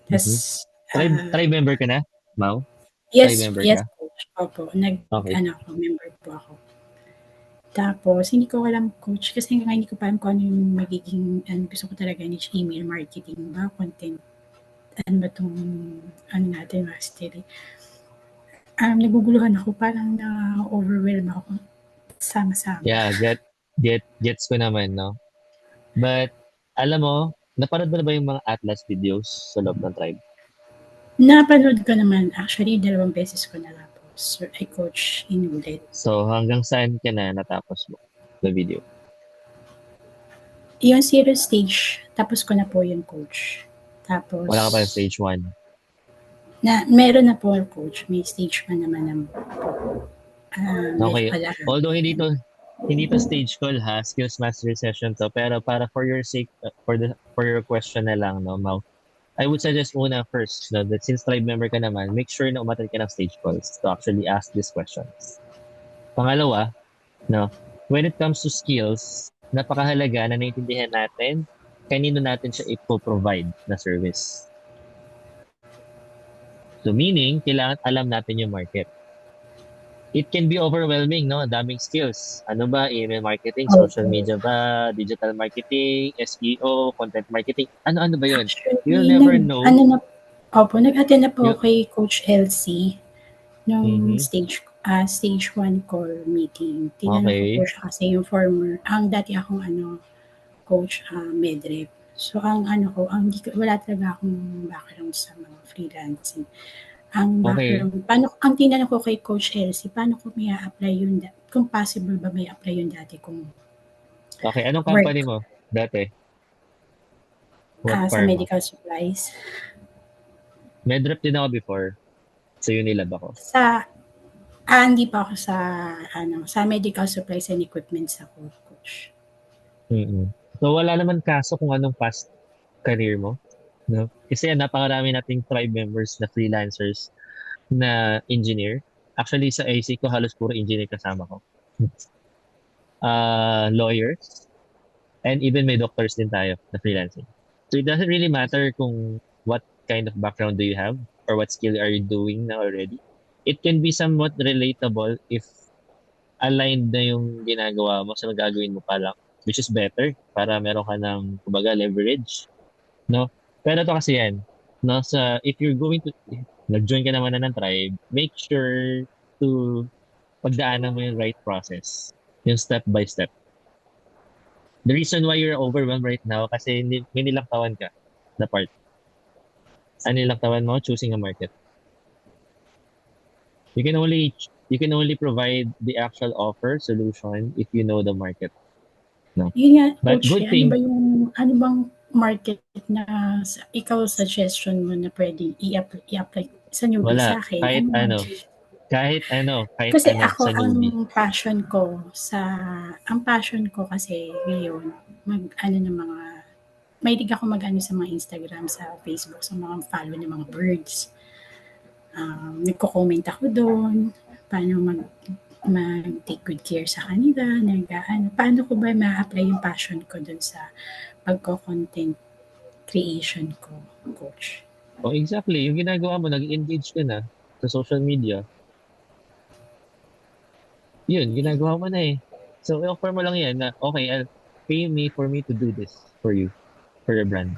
Tas, Tribe member ka na, Mau? yes, member yes, ka? Coach. Opo, Okay. member po ako. Tapos, hindi ko alam, Coach, kasi nga hindi ko pa alam kung ano yung magiging, gusto ko talaga niche, email marketing ba, content, ano ba itong, natin, mastery. Naguguluhan ako, parang na-overwhelm ako, sama-sama. Yeah, gets ko naman, no? But, alam mo, napanood mo na ba yung mga Atlas videos sa loob ng Tribe? Napanood ko naman, actually, 2 beses ko na tapos. Ay, Coach, inulit. So, hanggang saan ka na natapos mo na video? Yung 0 stage, tapos ko na po yun, Coach. Tapos, Wala ka pa yung stage 1. Meron na po, Coach. May stage 1 naman na po. Okay. Although hindi to stage call ha, skills mastery session to, pero para for your sake, for your question na lang, no, Mau, I would suggest muna first, no, that since Tribe member ka naman, make sure na umattend ka ng stage calls to actually ask these questions. Pangalawa, no, when it comes to skills, napakahalaga na naintindihan natin kanino natin siya i-provide na service. So meaning, kailangan alam natin yung market. It can be overwhelming, no? Daming skills. Ano ba? Email marketing, social media ba, digital marketing, SEO, content marketing. Ano ba yun? You'll never know. Nag-attend na po kay Coach Elsie nung stage 1 call meeting. Tinanong ko po siya kasi yung former, dati akong coach medrep. So wala talaga akong background sa mga freelancing. Ang background, ang tinanong ko kay Coach Elsie, paano ko may apply yun, kung possible ba may apply yun dati kung Okay, anong company mo dati? Sa medical supplies. Medrep din ako before. So Unilab ako. Hindi pa ako sa medical supplies and equipments ako, Coach. So wala naman kaso kung anong past career mo, no? Kasi napakarami nating Tribe members na freelancers na engineer. Actually sa AC ko halos puro engineer kasama ko. Lawyers, and even may doctors din tayo na freelancing. So it doesn't really matter kung what kind of background do you have or what skill are you doing na already. It can be somewhat relatable if aligned na yung ginagawa mo sa gagawin mo pa lang, which is better para meron ka ng kumbaga leverage, no? Pero to kasi yan, no, if you're going to nag-join ka naman na ng Tribe, make sure to pagdaanan mo yung right process, yung step by step. The reason why you're overwhelmed right now kasi may nilaktawan ka na part. Ano nilaktawan mo? Choosing a market. You can only provide the actual offer solution if you know the market. No. Yun nga, But Coach, good thing, ano bang market na ikaw suggestion mo na pwedeng i-apply sa newbie wala. sa akin? Kahit Kasi ano ako, sa newbie. ang passion ko kasi ngayon, mahilig ako sa mga Instagram, sa Facebook, sa mga follow ng mga birds. Nagko-comment ako doon, paano mag-take good care sa kanila, paano ko ba ma-apply yung passion ko dun sa pagko-content creation ko, coach? Oh, exactly. Yung ginagawa mo, nag-engage ka na sa social media. Yun, ginagawa mo na eh. So, i-offer mo lang yan na, okay, pay me for me to do this for you, for your brand.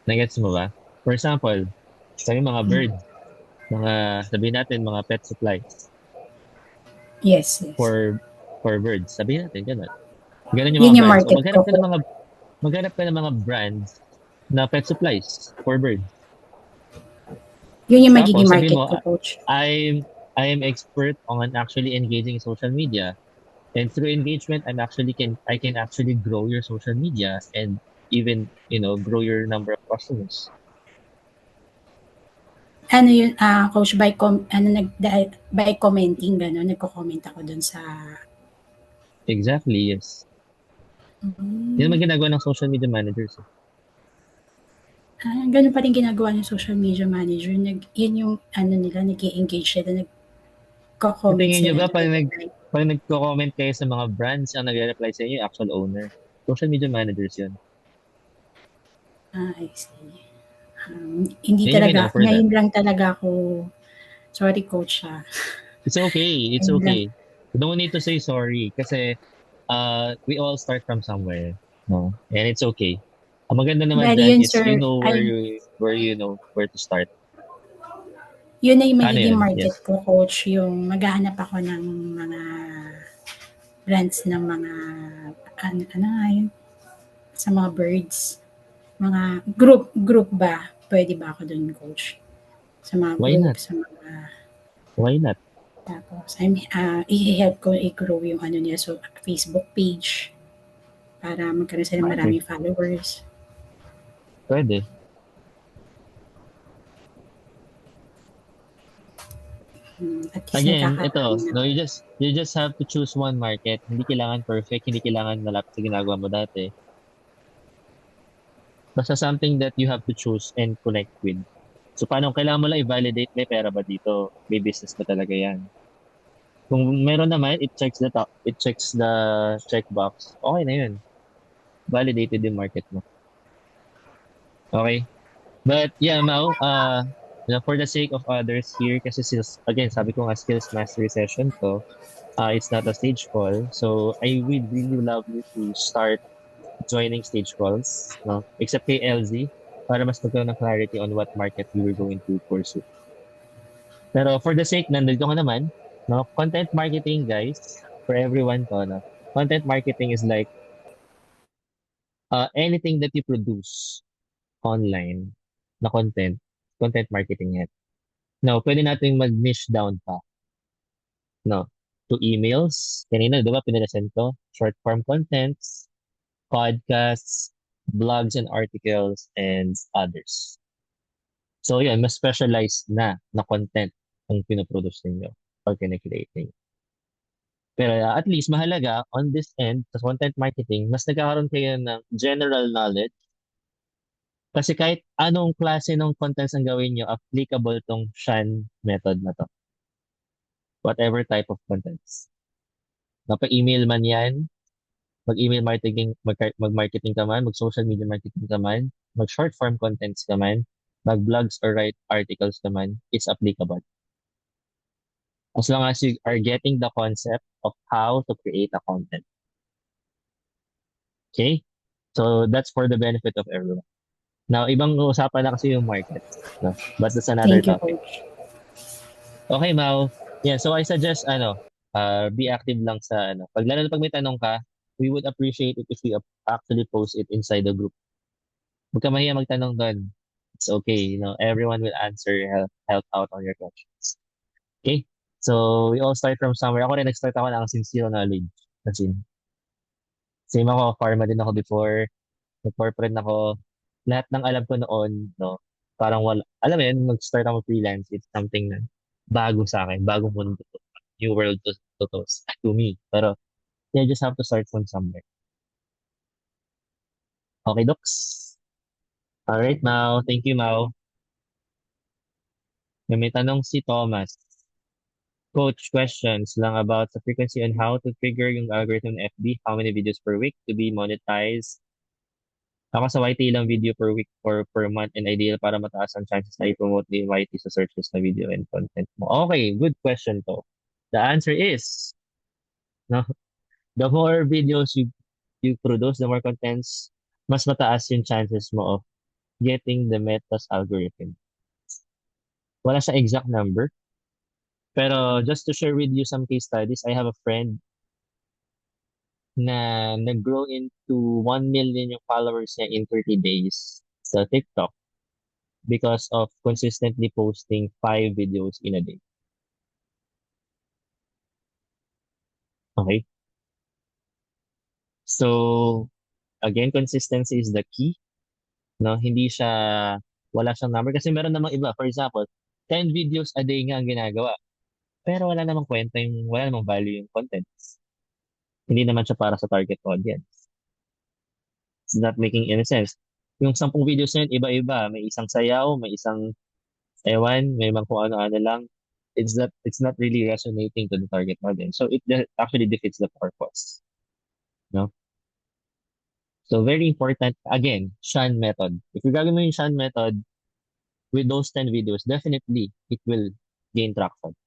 Nagets mo ba? For example, sabi mga bird, sabihin natin, mga pet supplies Yes, yes. for birds. Sabihin natin, ganun. Ganun yung Yun mga yung brands. O market ko. maghanap ka ng mga brands na pet supplies for birds. Yun yung Tapos, magiging sabi market mo, ko, coach. I am expert on actually engaging in social media. And through engagement, I can actually grow your social media and even, grow your number of customers. Ano yun, coach, by commenting, gano'n, nagko-comment ako dun sa... Exactly, yes. Yan naman ginagawa ng social media managers. Ganun pa rin ginagawa ng social media manager. Yun yung ano nila, nag-i-engage sila, Sa nagko-comment tingin nyo sila. ba, pag nagko-comment kayo sa mga brands, ang nag-reply sa inyo, yung actual owner. Social media managers yun. I see. Hindi Then you can talaga, offer that. ngayon lang talaga ako, sorry coach It's okay. It's Ngayon lang. okay. You don't need to say sorry kasi we all start from somewhere. No? And it's okay. Ang maganda naman Bali dyan yun is sir, you know ay, where to start. yun na yung Ano magiging yun? market Yes. ko coach, yung maghahanap ako ng mga brands ng mga, ano nga yun, sa mga birds, mga group ba? Pwede ba ako dun coach? Sa mga Why group, not? sa mga, Why not? tapos, i-help ko i-grow yung ano niya, so Facebook page, para magkaroon sila ng Pwede. maraming followers. Pwede. At least Again, ito, nakakaano na. no, you just have to choose one market. Hindi kailangan perfect, hindi kailangan malapit sa ginagawa mo dati. Basta something that you have to choose and connect with. So, paano kailangan mo lang i-validate, may pera ba dito? May business ba talaga yan? Kung meron naman, it checks the checkbox. Okay na yun. Validated yung market mo. Okay? But yeah, Mau, for the sake of others here, kasi again, sabi ko nga skills mastery session to, it's not a stage call. So I would really love you to start joining stage calls, no? Except kay LZ, para mas magkaroon ng clarity on what market you were going to pursue. Pero for the sake, nandito ka naman, no? Content marketing, guys, for everyone to, no? Content marketing is like anything that you produce online na content marketing yan. Now, pwede natin mag-niche down pa, no? To emails, kanina, di ba, pinalasan ko, short form contents, podcasts, blogs and articles, and others. So, yun, mas specialized na content ang pinoproduce ninyo or kinecreate ninyo. Pero at least mahalaga on this end, sa content marketing, mas nagkakaroon kayo ng general knowledge. Kasi kahit anong klase ng contents ang gawin nyo, applicable tong SHAN method na to. Whatever type of contents. Napa-email man yan, mag-email marketing, mag-marketing ka man, mag-social media marketing ka man, mag-short form contents ka man, mag-blogs or write articles ka man, it's applicable. As long as you are getting the concept of how to create a content. Okay? So that's for the benefit of everyone. Now, ibang usapan na kasi yung market. No? But that's another Thank you, topic. coach. Okay, Mau. Yeah, so I suggest, be active lang sa, lalo na pag may tanong ka, we would appreciate it if you actually post it inside the group. Huwag ka mahiya magtanong doon. It's okay, everyone will answer, help out on your questions. Okay? So, we all start from somewhere. Ako rin, nag-start ako ng since zero knowledge. As in, same ako, pharma din ako before, nag-corporate ako. Lahat ng alam ko noon, no, parang wala. Alam mo yun, mag-start ako freelance, it's something na bago sa akin, bagong mundo to. New world to me. Pero, you just have to start from somewhere. Okay, Docs? Alright, Mau. Thank you, Mau. May tanong si Thomas. Coach, questions lang about the frequency on how to trigger yung algorithm ng FB. How many videos per week to be monetized? Ako sa YT lang video per week or per month and ideal para mataas ang chances na i-promote ni YT sa search list na video and content mo. Okay, good question to. The answer is, no, the more videos you produce, the more contents, mas mataas yung chances mo of getting the Meta's algorithm. Wala siya exact number. Pero just to share with you some case studies, I have a friend na nag-grow into 1 million yung followers niya in 30 days sa TikTok because of consistently posting 5 videos in a day. Okay? So, again, consistency is the key. No? Hindi siya, wala siyang number. Kasi meron namang iba. For example, 10 videos a day nga ang ginagawa. Pero wala namang kwenta yung, wala namang value yung content. Hindi naman siya para sa target audience. It's not making any sense. Yung 10 videos na yun, iba-iba. May isang sayaw, may isang ewan, may mga kung ano-ano lang. It's not really resonating to the target audience. So it actually defeats the purpose. No? So very important, again, shun method. If you're gagawin mo yung shun method with those 10 videos, definitely it will gain traction.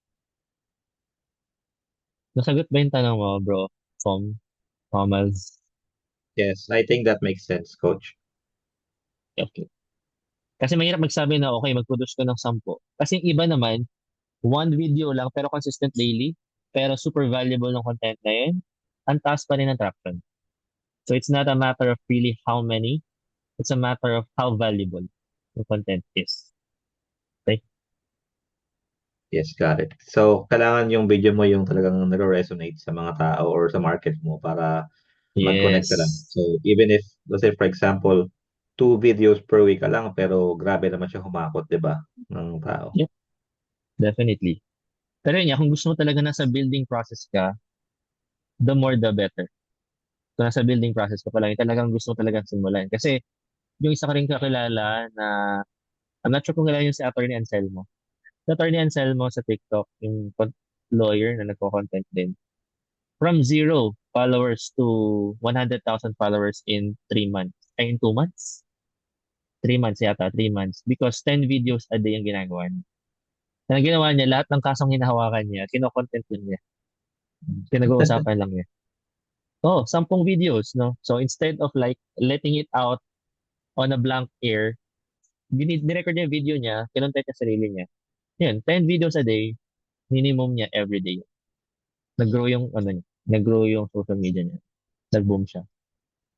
Nasagot ba yung tanong mo, bro? Thomas? Yes, I think that makes sense, Coach. Okay. Kasi mahirap magsabi na, okay, mag-produce ka ng 10. Kasi yung iba naman, one video lang pero consistent daily, pero super valuable ng content na yun, ang taas pa rin ng traction. So it's not a matter of really how many, it's a matter of how valuable the content is. Okay? Yes, got it. So, kailangan yung video mo yung talagang nare-resonate sa mga tao or sa market mo para mag-connect ka lang. Yes. So, even if, let's say, for example, 2 videos per week ka lang, pero grabe naman siya humakot, di ba, ng tao. Yeah, definitely. Pero yun, kung gusto mo talaga nasa building process ka, the more the better. Kung nasa building process ka pa lang, talagang gusto mo talagang simulan. Kasi yung isa ka rin kakilala na, I'm not sure kung kilala yung si Attorney Anselmo. Si Attorney Anselmo sa TikTok, yung lawyer na nagko-content din. From 0 followers to 100,000 followers in 3 months. Ay, in 2 months? 3 months yata, 3 months. Because 10 videos a day ang ginagawa niya. Ang ginawa niya, lahat ng kasong hinahawakan niya, kino-content din niya. Pinag-uusapan lang niya. Oh, 10 videos, no? So instead of like letting it out on a blank air, nirecord niya yung video niya, kinontent niya sarili niya. Yun, 10 videos a day, minimum niya every day. Nag-grow yung, ano niya, nag-grow yung social media niya. Nag-boom siya.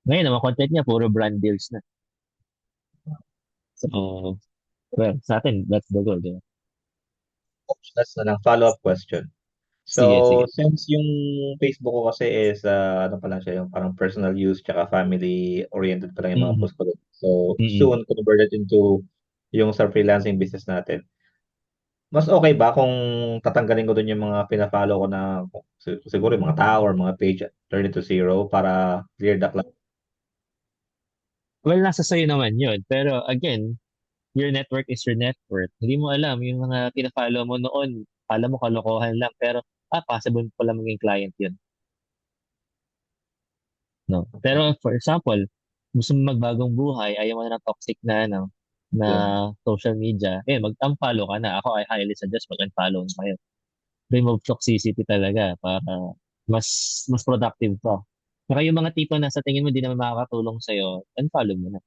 Ngayon, naman content niya, puro brand deals na. So, well, sa atin, that's the goal. Diba? Coach, that's na lang, follow-up question. Sige, So, sige. since yung Facebook ko kasi is, ano pa lang siya, yung parang personal use tsaka family-oriented pa lang yung mga Mm-mm. post ko doon. So, Mm-mm. soon converted into yung sa freelancing business natin. Mas okay ba kung tatanggalin ko doon yung mga pina-follow ko na siguro yung mga tao or mga page, turn it to 0 para clear the club? Well, nasa sayo naman yun. Pero again, your network is your net worth. Hindi mo alam yung mga pina-follow mo noon. Alam mo kalokohan lang. Pero, possible pala maging client yun. No? Pero for example, gusto mo magbagong buhay, ayaw mo na ng toxic na, ano, na Yun. social media, mag-unfollow ka na. Ako, I highly suggest mag-unfollow na kayo. Remove toxicity talaga para mas mas productive ka. Saka yung mga tipo na sa tingin mo hindi naman makakatulong sa'yo, unfollow mo na.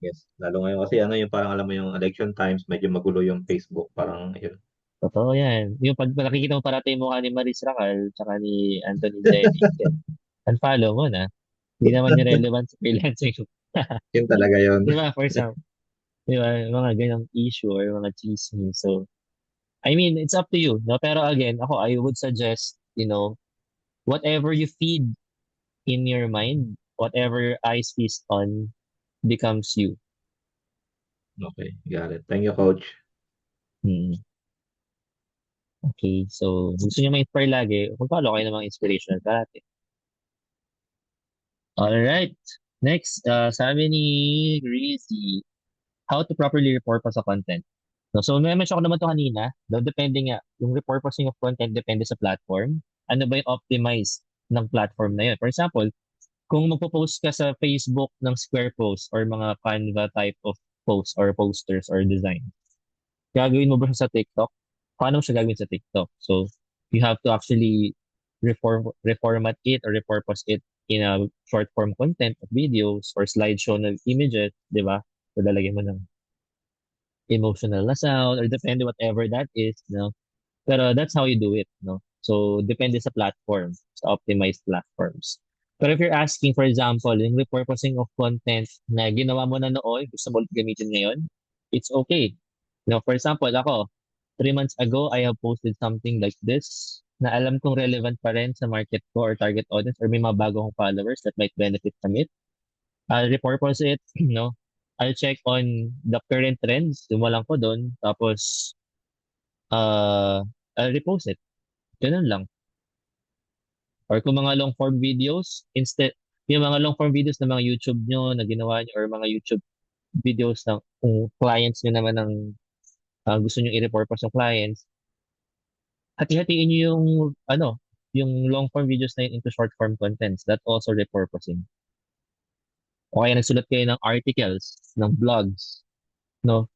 Yes. Lalo ngayon kasi ano yung parang alam mo yung election times, medyo magulo yung Facebook. Parang yun. Totoo yan. Yung pag nakikita mo parati yung mukha ni Maris Racal tsaka ni Anthony Jennings, yan. Unfollow mo na. Hindi naman yung relevant sa freelancing. Yun talaga yun. Di ba? For example, di ba? Mga ganyang issue or mga chismis. So, I mean, it's up to you. No? Pero again, ako, I would suggest, whatever you feed in your mind, whatever your eyes feast on, becomes you. Okay, got it. Thank you, Coach. Hmm. Okay, so gusto niyo ma-inspire lagi, mag-follow kayo ng mga inspirational karate. Alright. Next, sabi ni Greasy, how to properly report pa sa content. No, so na-mention ko naman to kanina, no, depende nga, yung repurposing of content depende sa platform. Ano ba yung optimize ng platform na yun? For example, kung magpo-post ka sa Facebook ng square post or mga Canva type of posts or posters or design, gagawin mo ba siya sa TikTok? Paano mo siya gagawin sa TikTok? So, you have to actually reformat it or repurpose it in a short form content of videos or slideshow na images, di ba? So, lalagyan mo ng emotional na sound or depende whatever that is, no? Pero that's how you do it, no? So, depende sa platform, sa optimized platforms. Pero if you're asking, for example, yung repurposing of content na ginawa mo na noon, gusto mo ulit gamitin ngayon, it's okay. No, for example, ako, 3 months ago, I have posted something like this na alam kong relevant pa rin sa market ko or target audience or may mga bagong followers that might benefit from it. I'll repurpose it, no? I'll check on the current trends, lang ko doon, tapos I'll repost it. Ganun lang. Or kung mga long form videos, yung mga long form videos ng mga YouTube nyo na ginawa nyo or mga YouTube videos ng kung clients nyo naman ng gusto nyo i-repurpose ng clients, hati-hatiin nyo yung, yung long form videos na yun into short form contents. That also repurposing. O kaya nagsulat kayo ng articles, ng blogs, no?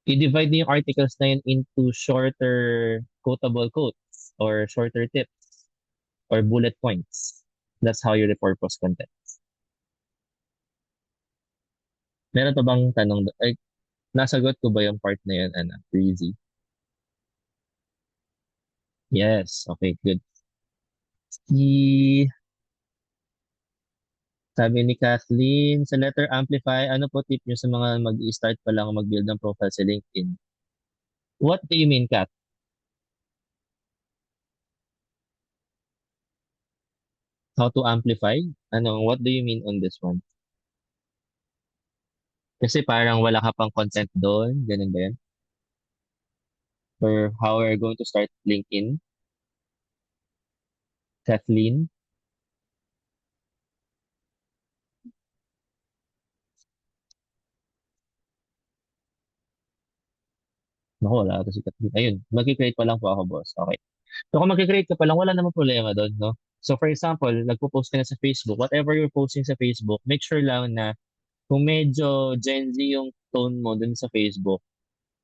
I-divide niyo yung articles na yun into shorter quotable quotes or shorter tips or bullet points. That's how you repurpose content. Meron pa bang tanong? Ay, nasagot ko ba yung part na yun, Breezy? Yes, okay, good. Si, sabi ni Kathleen, sa letter Amplify, ano po tip nyo sa mga mag-i-start pa lang mag-build ng profile sa LinkedIn? What do you mean, Kath? How to amplify? What do you mean on this one? Kasi parang wala ka pang content doon, ganun ba yan? Or how we're going to start LinkedIn? Kathleen? Naku, wala ata si Kathleen. Ayun, mag-create pa lang po ako, boss. Okay. So kung mag-create ka pa lang, wala namang problema doon, no? So for example, nagpo-post ka na sa Facebook, whatever you're posting sa Facebook, make sure lang na kung medyo Gen Z yung tone mo dun sa Facebook,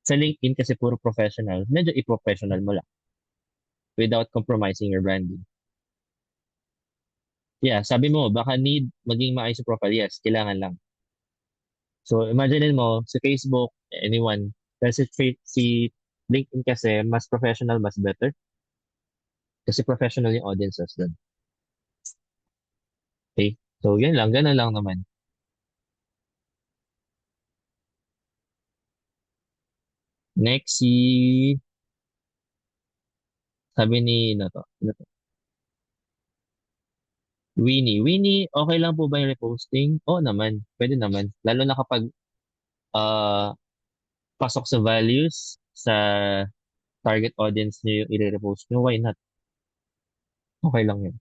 sa LinkedIn kasi puro professional, medyo i-professional mo lang without compromising your branding. Yeah, sabi mo, baka need maging maayos yung profile. Yes, kailangan lang. So, imagine mo, sa Facebook, anyone, kasi si LinkedIn kasi, mas professional, mas better. Kasi professional yung audiences doon. Okay? So, yan lang, ganun lang naman. Next, sabi ni, ano to? Winnie, okay lang po ba yung reposting? Oo naman, pwede naman. Lalo na kapag uh, pasok sa values, sa target audience niyo yung i-repost niyo, why not? Okay lang yun.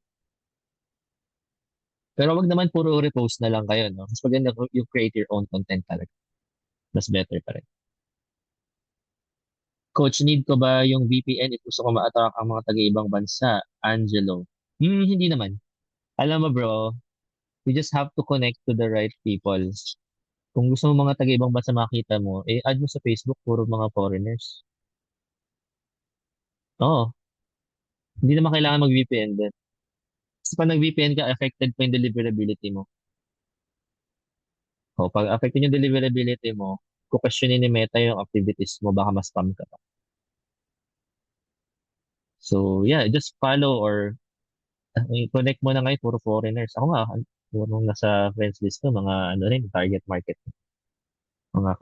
Pero wag naman puro repost na lang kayo, no? Mas maganda kung you create your own content talaga. Mas better pa rin. Coach, need ko ba yung VPN if gusto ko ma-attract ang mga taga-ibang bansa? Angelo. Hindi naman. Alam mo bro, you just have to connect to the right people. Kung gusto mo mga taga-ibang bansa makita mo, add mo sa Facebook, puro mga foreigners. Oo, hindi naman kailangan mag-VPN din. Kasi pag nag-VPN ka, affected pa yung deliverability mo. O, pag affected yung deliverability mo, kukwestiyonin ni Meta yung activities mo, baka ma-spam ka pa. So, yeah, just follow or connect mo na ngayon, puro foreigners. Ako nga, puro nasa friends list ko, mga target market. Mga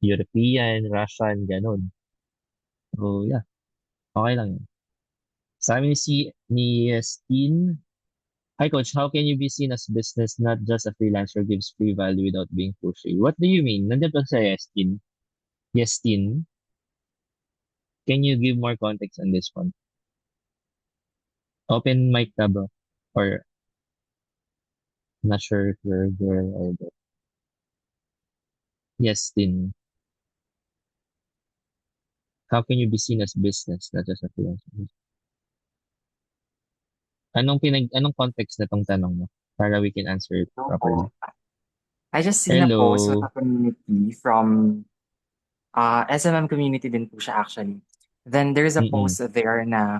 European, Russian, ganun. So, yeah, okay lang yun. Sabi ni Steen, hi coach, how can you be seen as business, not just a freelancer gives free value without being pushy? What do you mean? Nandiyan pa sa Yestin. Yestin, can you give more context on this one? Open mic ka ba? Or not sure if you're there or there. Yestin. How can you be seen as business, not just a freelancer? Anong context na tong tanong mo? Para we can answer it properly. Opo. I just seen a post on Hello. a community from SMM community din po siya actually. Then there's a Mm-mm. post there na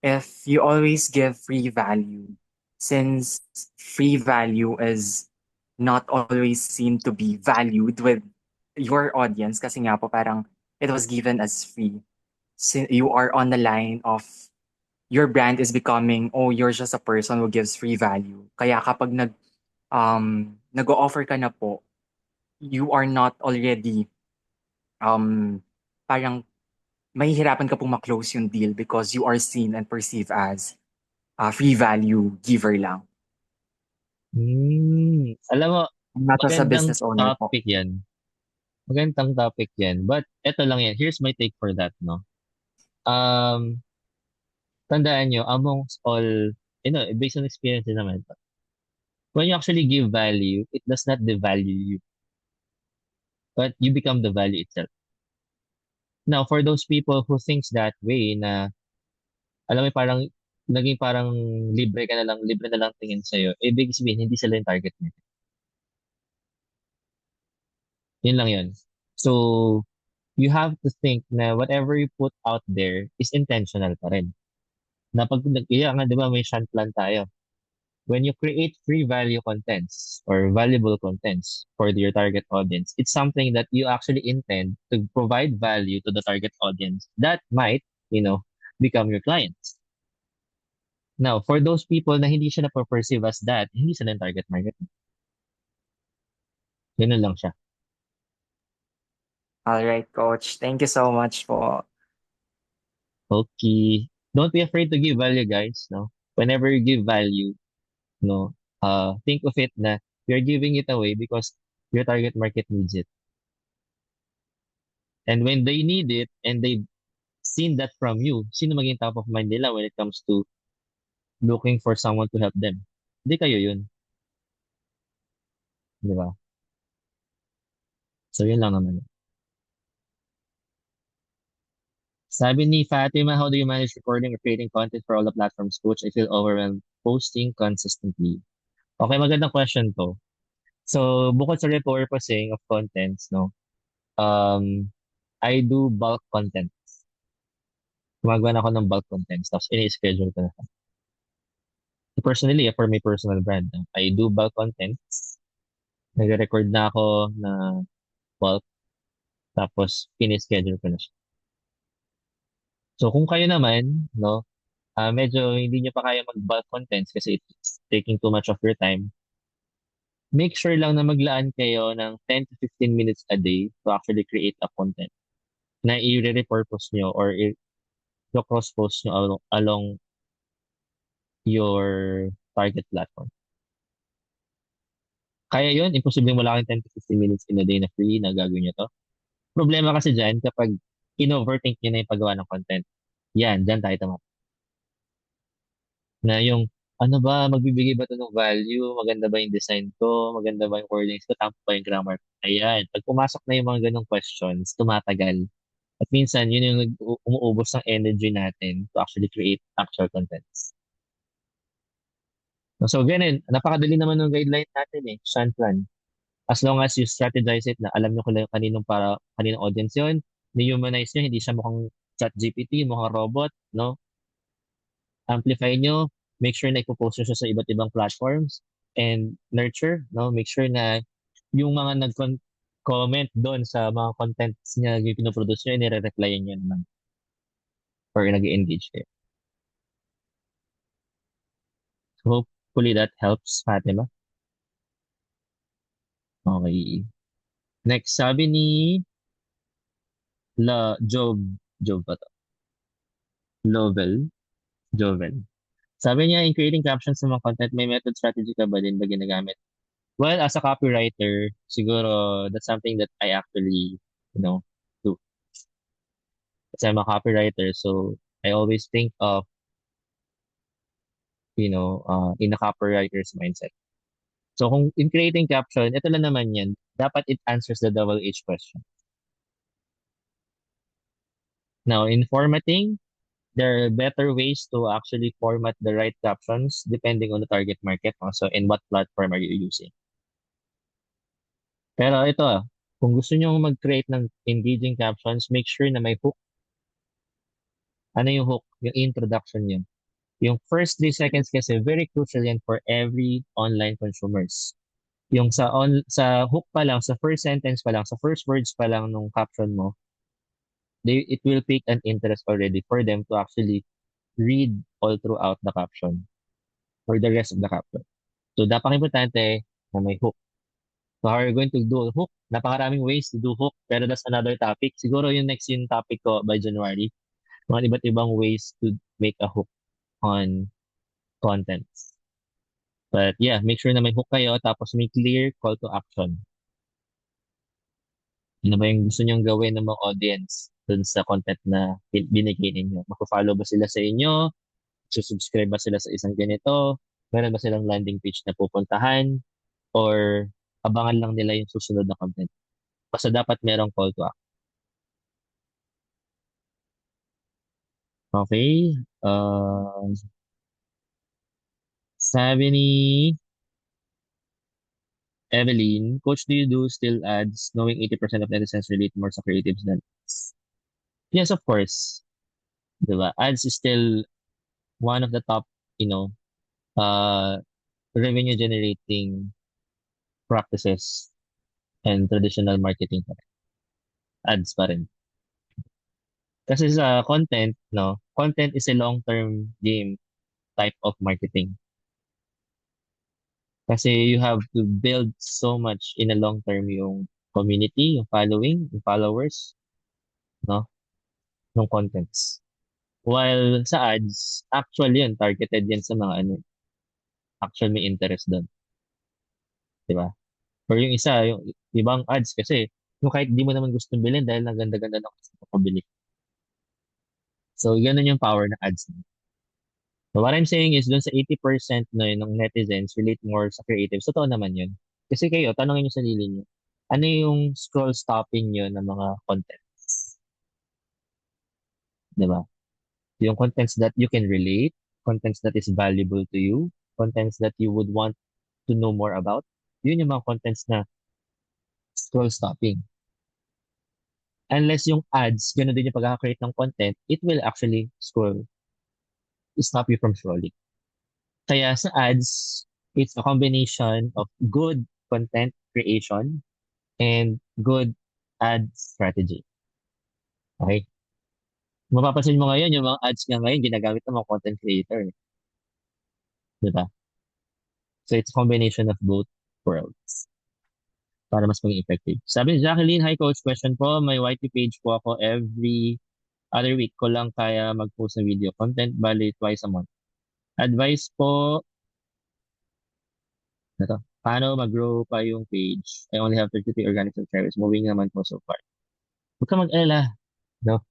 if you always give free value, since free value is not always seen to be valued with your audience kasi nga po parang it was given as free. You are on the line of your brand is becoming, oh, you're just a person who gives free value. Kaya kapag nag-o-offer ka na po, you are not already parang mahihirapan ka pong ma-close yung deal because you are seen and perceived as a free value giver lang. Alam mo, Not just a magandang business owner po. topic yan. Magandang topic yan. But eto lang yan. Here's my take for that, no? Tandaan nyo, amongst all, based on experience din naman, when you actually give value, it does not devalue you, but you become the value itself. Now, for those people who thinks that way na, alam mo, parang, naging parang libre na lang tingin sa'yo, ibig sabihin, hindi sila yung target mo. Yun lang yun. So, you have to think na whatever you put out there is intentional pa rin. Na pag, kaya nga, di ba, may shunt plan tayo. When you create free value contents or valuable contents for your target audience, it's something that you actually intend to provide value to the target audience that might, become your clients. Now, for those people na hindi siya na-perceive as that, hindi sila yung target market. Ganun lang siya. All right, coach. Thank you so much po. Okay. Don't be afraid to give value, guys. No? Whenever you give value, think of it na you're giving it away because your target market needs it. And when they need it and they've seen that from you, sino maging top of mind nila when it comes to looking for someone to help them? Hindi kayo yun. Di ba? So, yun lang naman. Sabi ni Fatima, how do you manage recording or creating content for all the platforms, coach? I feel overwhelmed posting consistently. Okay, magandang question to. So, bukod sa repurposing of contents, no, I do bulk content. Gumagawa na ako ng bulk contents, tapos ini-schedule ko na. Personally, for my personal brand, I do bulk contents. Nag-record na ako na bulk, tapos ini-schedule ko na siya. So, kung kayo naman, no, medyo hindi nyo pa kaya mag-bulk contents kasi it's taking too much of your time, make sure lang na maglaan kayo ng 10 to 15 minutes a day to actually create a content na i-repurpose nyo or i-cross-post nyo along your target platform. Kaya yun, imposible wala kang 10 to 15 minutes in a day na free na gagawin nyo to. Problema kasi dyan, kapag in-overthink nyo na yung paggawa ng content, dyan tayo tama. Na yung, ano ba, magbibigay ba ito ng value? Maganda ba yung design ko? Maganda ba yung wordings ko? Tama ba yung grammar ko? Ayan. Pag pumasok na yung mga ganong questions, tumatagal. At minsan, yun yung umuubos ng energy natin to actually create actual contents. So, ganun. Napakadali naman ng guideline natin Shunt plan. As long as you strategize it na alam nyo kung kaninong audience yun, ni-humanize nyo, hindi siya mukhang ChatGPT, mukhang robot, no? Amplify nyo, make sure na ipopost nyo siya sa iba't ibang platforms, and nurture, no? Make sure na yung mga nag-comment doon sa mga contents niya yung pinoproduce nyo, nire-replyan nyo naman. Or nag-engage kayo. So, hopefully that helps, Fatima. Okay. Next, sabi ni Job ba to? Jovel. Sabi niya, in creating captions sa mga content, may method strategy ka ba din ba ginagamit? Well, as a copywriter, siguro that's something that I actually, do. Kasi I'm a copywriter, so I always think of, in a copywriter's mindset. So kung in creating caption, ito lang naman yan, dapat it answers the double H question. Now, in formatting, there are better ways to actually format the right captions depending on the target market also and what platform are you using. Pero ito, kung gusto nyo mag-create ng engaging captions, make sure na may hook. Ano yung hook? Yung introduction yun. Yung first 3 seconds kasi, very crucial yan for every online consumers. Yung sa hook pa lang, sa first sentence pa lang, sa first words pa lang nung caption mo, it will pick an interest already for them to actually read all throughout the caption or the rest of the caption. So, importante na may hook. So, how are you going to do a hook? Napakaraming ways to do hook, pero that's another topic. Siguro yung next yung topic ko by January, mga iba't ibang ways to make a hook on contents. But yeah, make sure na may hook kayo, tapos may clear call to action. Ano ba yung gusto nyong gawin ng mga audience dun sa content na binigay ninyo? Magpa-follow ba sila sa inyo? Subscribe ba sila sa isang ganito? Meron ba silang landing page na pupuntahan? Or abangan lang nila yung susunod na content? Basta dapat merong call to action. Okay. Sabi ni Evelyn, Coach, do you do still ads knowing 80% of netizens relate more sa creatives than ads? Yes, of course. Diba? Ads is still one of the top, revenue generating practices and traditional marketing. Ads pa rin. Kasi sa content, content is a long-term game type of marketing. Kasi you have to build so much in a long term yung community, yung following, yung followers, ng contents. While sa ads, actual yun, targeted yan sa mga actual may interest doon. Diba? Or yung isa, yung ibang ads kasi, yung kahit di mo naman gustong bilhin dahil naganda-ganda ng gusto mo pabili. So, ganun yung power ng ads. So, what I'm saying is, dun sa 80% ng netizens relate more sa creatives. Totoo naman yun. Kasi kayo, tanongin nyo sarili nyo, ano yung scroll stopping nyo ng mga contents? Diba? Yung contents that you can relate, contents that is valuable to you, contents that you would want to know more about, yun yung mga contents na scroll stopping. Unless yung ads, gano'n din yung pagkaka-create ng content, it will actually stop you from scrolling. Kaya sa ads, it's a combination of good content creation and good ad strategy. Okay? Mapapansin mo ngayon, yung mga ads nga ngayon, ginagamit ng mga content creator. Diba? So it's a combination of both worlds para mas maging effective. Sabi ni Jacqueline, hi coach, question po, may YT page po ako every other week ko lang kaya mag-post ng video content, bali twice a month. Advice po, paano mag-grow pa yung page? I only have 33 organic subscribers. Moving naman po so far. Huwag ka mag-alala. No?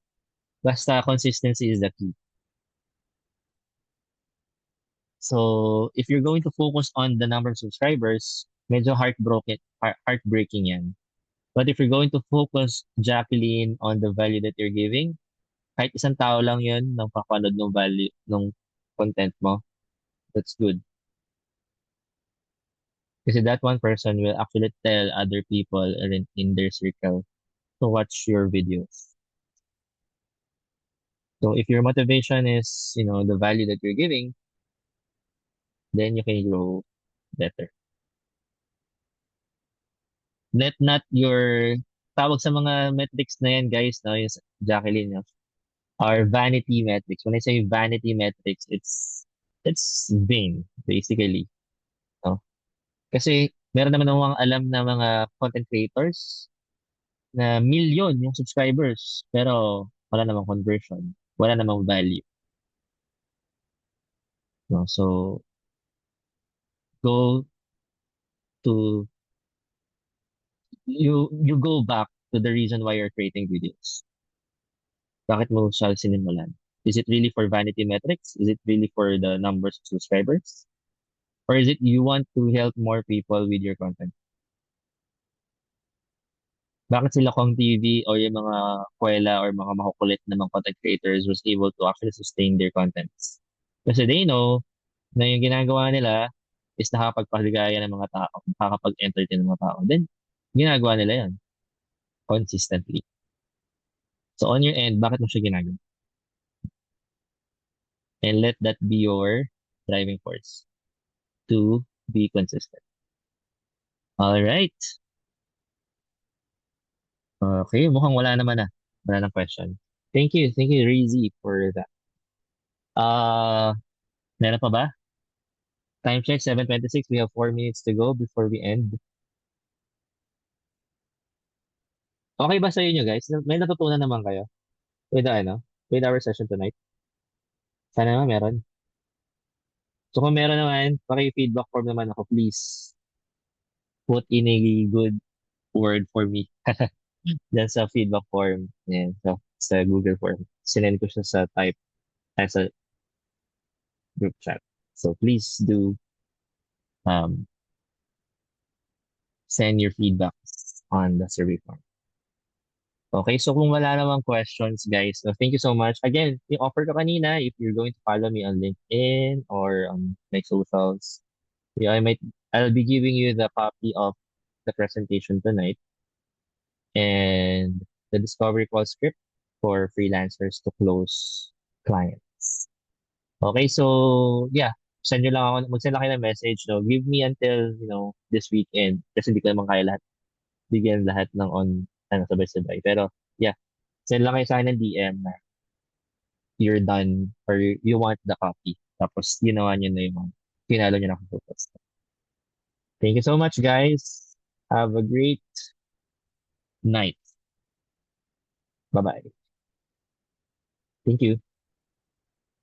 Basta consistency is the key. So, if you're going to focus on the number of subscribers, medyo heartbreaking yan. But if you're going to focus, Jacqueline, on the value that you're giving, kahit isang tao lang yun nang papanood ng value ng content mo, that's good. Kasi that one person will actually tell other people in their circle to watch your videos. So if your motivation is, the value that you're giving, then you can grow better. Let not your tawag sa mga metrics na yan, guys, no, yung Jacqueline, are vanity metrics. When I say vanity metrics, it's vain, basically. No? Kasi meron naman akong alam na mga content creators na million yung subscribers, pero wala namang conversion, wala namang value. No? So, you go back to the reason why you're creating videos. Bakit mo siya sinimulan? Is it really for vanity metrics? Is it really for the numbers of subscribers? Or is it you want to help more people with your content? bakit sila Kong TV o yung mga kwela or mga makukulit na mga content creators was able to actually sustain their contents. Kasi they know na yung ginagawa nila is nakakapagpaligaya ng mga tao, nakakapag-entertain ng mga tao. Then, ginagawa nila yan consistently. So on your end, bakit mo siya ginagawa? And let that be your driving force to be consistent. All right. Okay, mukhang wala naman na. Wala nang question. Thank you, Rizzy, for that. Meron pa ba? Time check, 7:26. We have 4 minutes to go before we end. Okay ba sa inyo, guys? May natutunan naman kayo with with our session tonight? Sana naman meron. So kung meron naman, paki-feedback form naman ako, please. Put in a good word for me. Dyan sa feedback form. Yan, sa Google form. Sinend ko siya sa sa group chat. So please do um, send your feedback on the survey form. Okay, so kung wala namang questions, guys, so thank you so much. Again, yung offer ko kanina, if you're going to follow me on LinkedIn or on my socials, yeah, I'll be giving you the copy of the presentation tonight and the discovery call script for freelancers to close clients. Okay, so yeah, mag-send lang kayo ng message, no? Give me until, this weekend kasi hindi ko naman kaya bigyan lahat ng sabay-sabay. Pero yeah, send lang kayo sa akin ng DM na you're done or you want the copy. Tapos ginawa nyo na yung pinalo nyo na focus. Thank you so much, guys. Have a great night. Bye-bye. Thank you.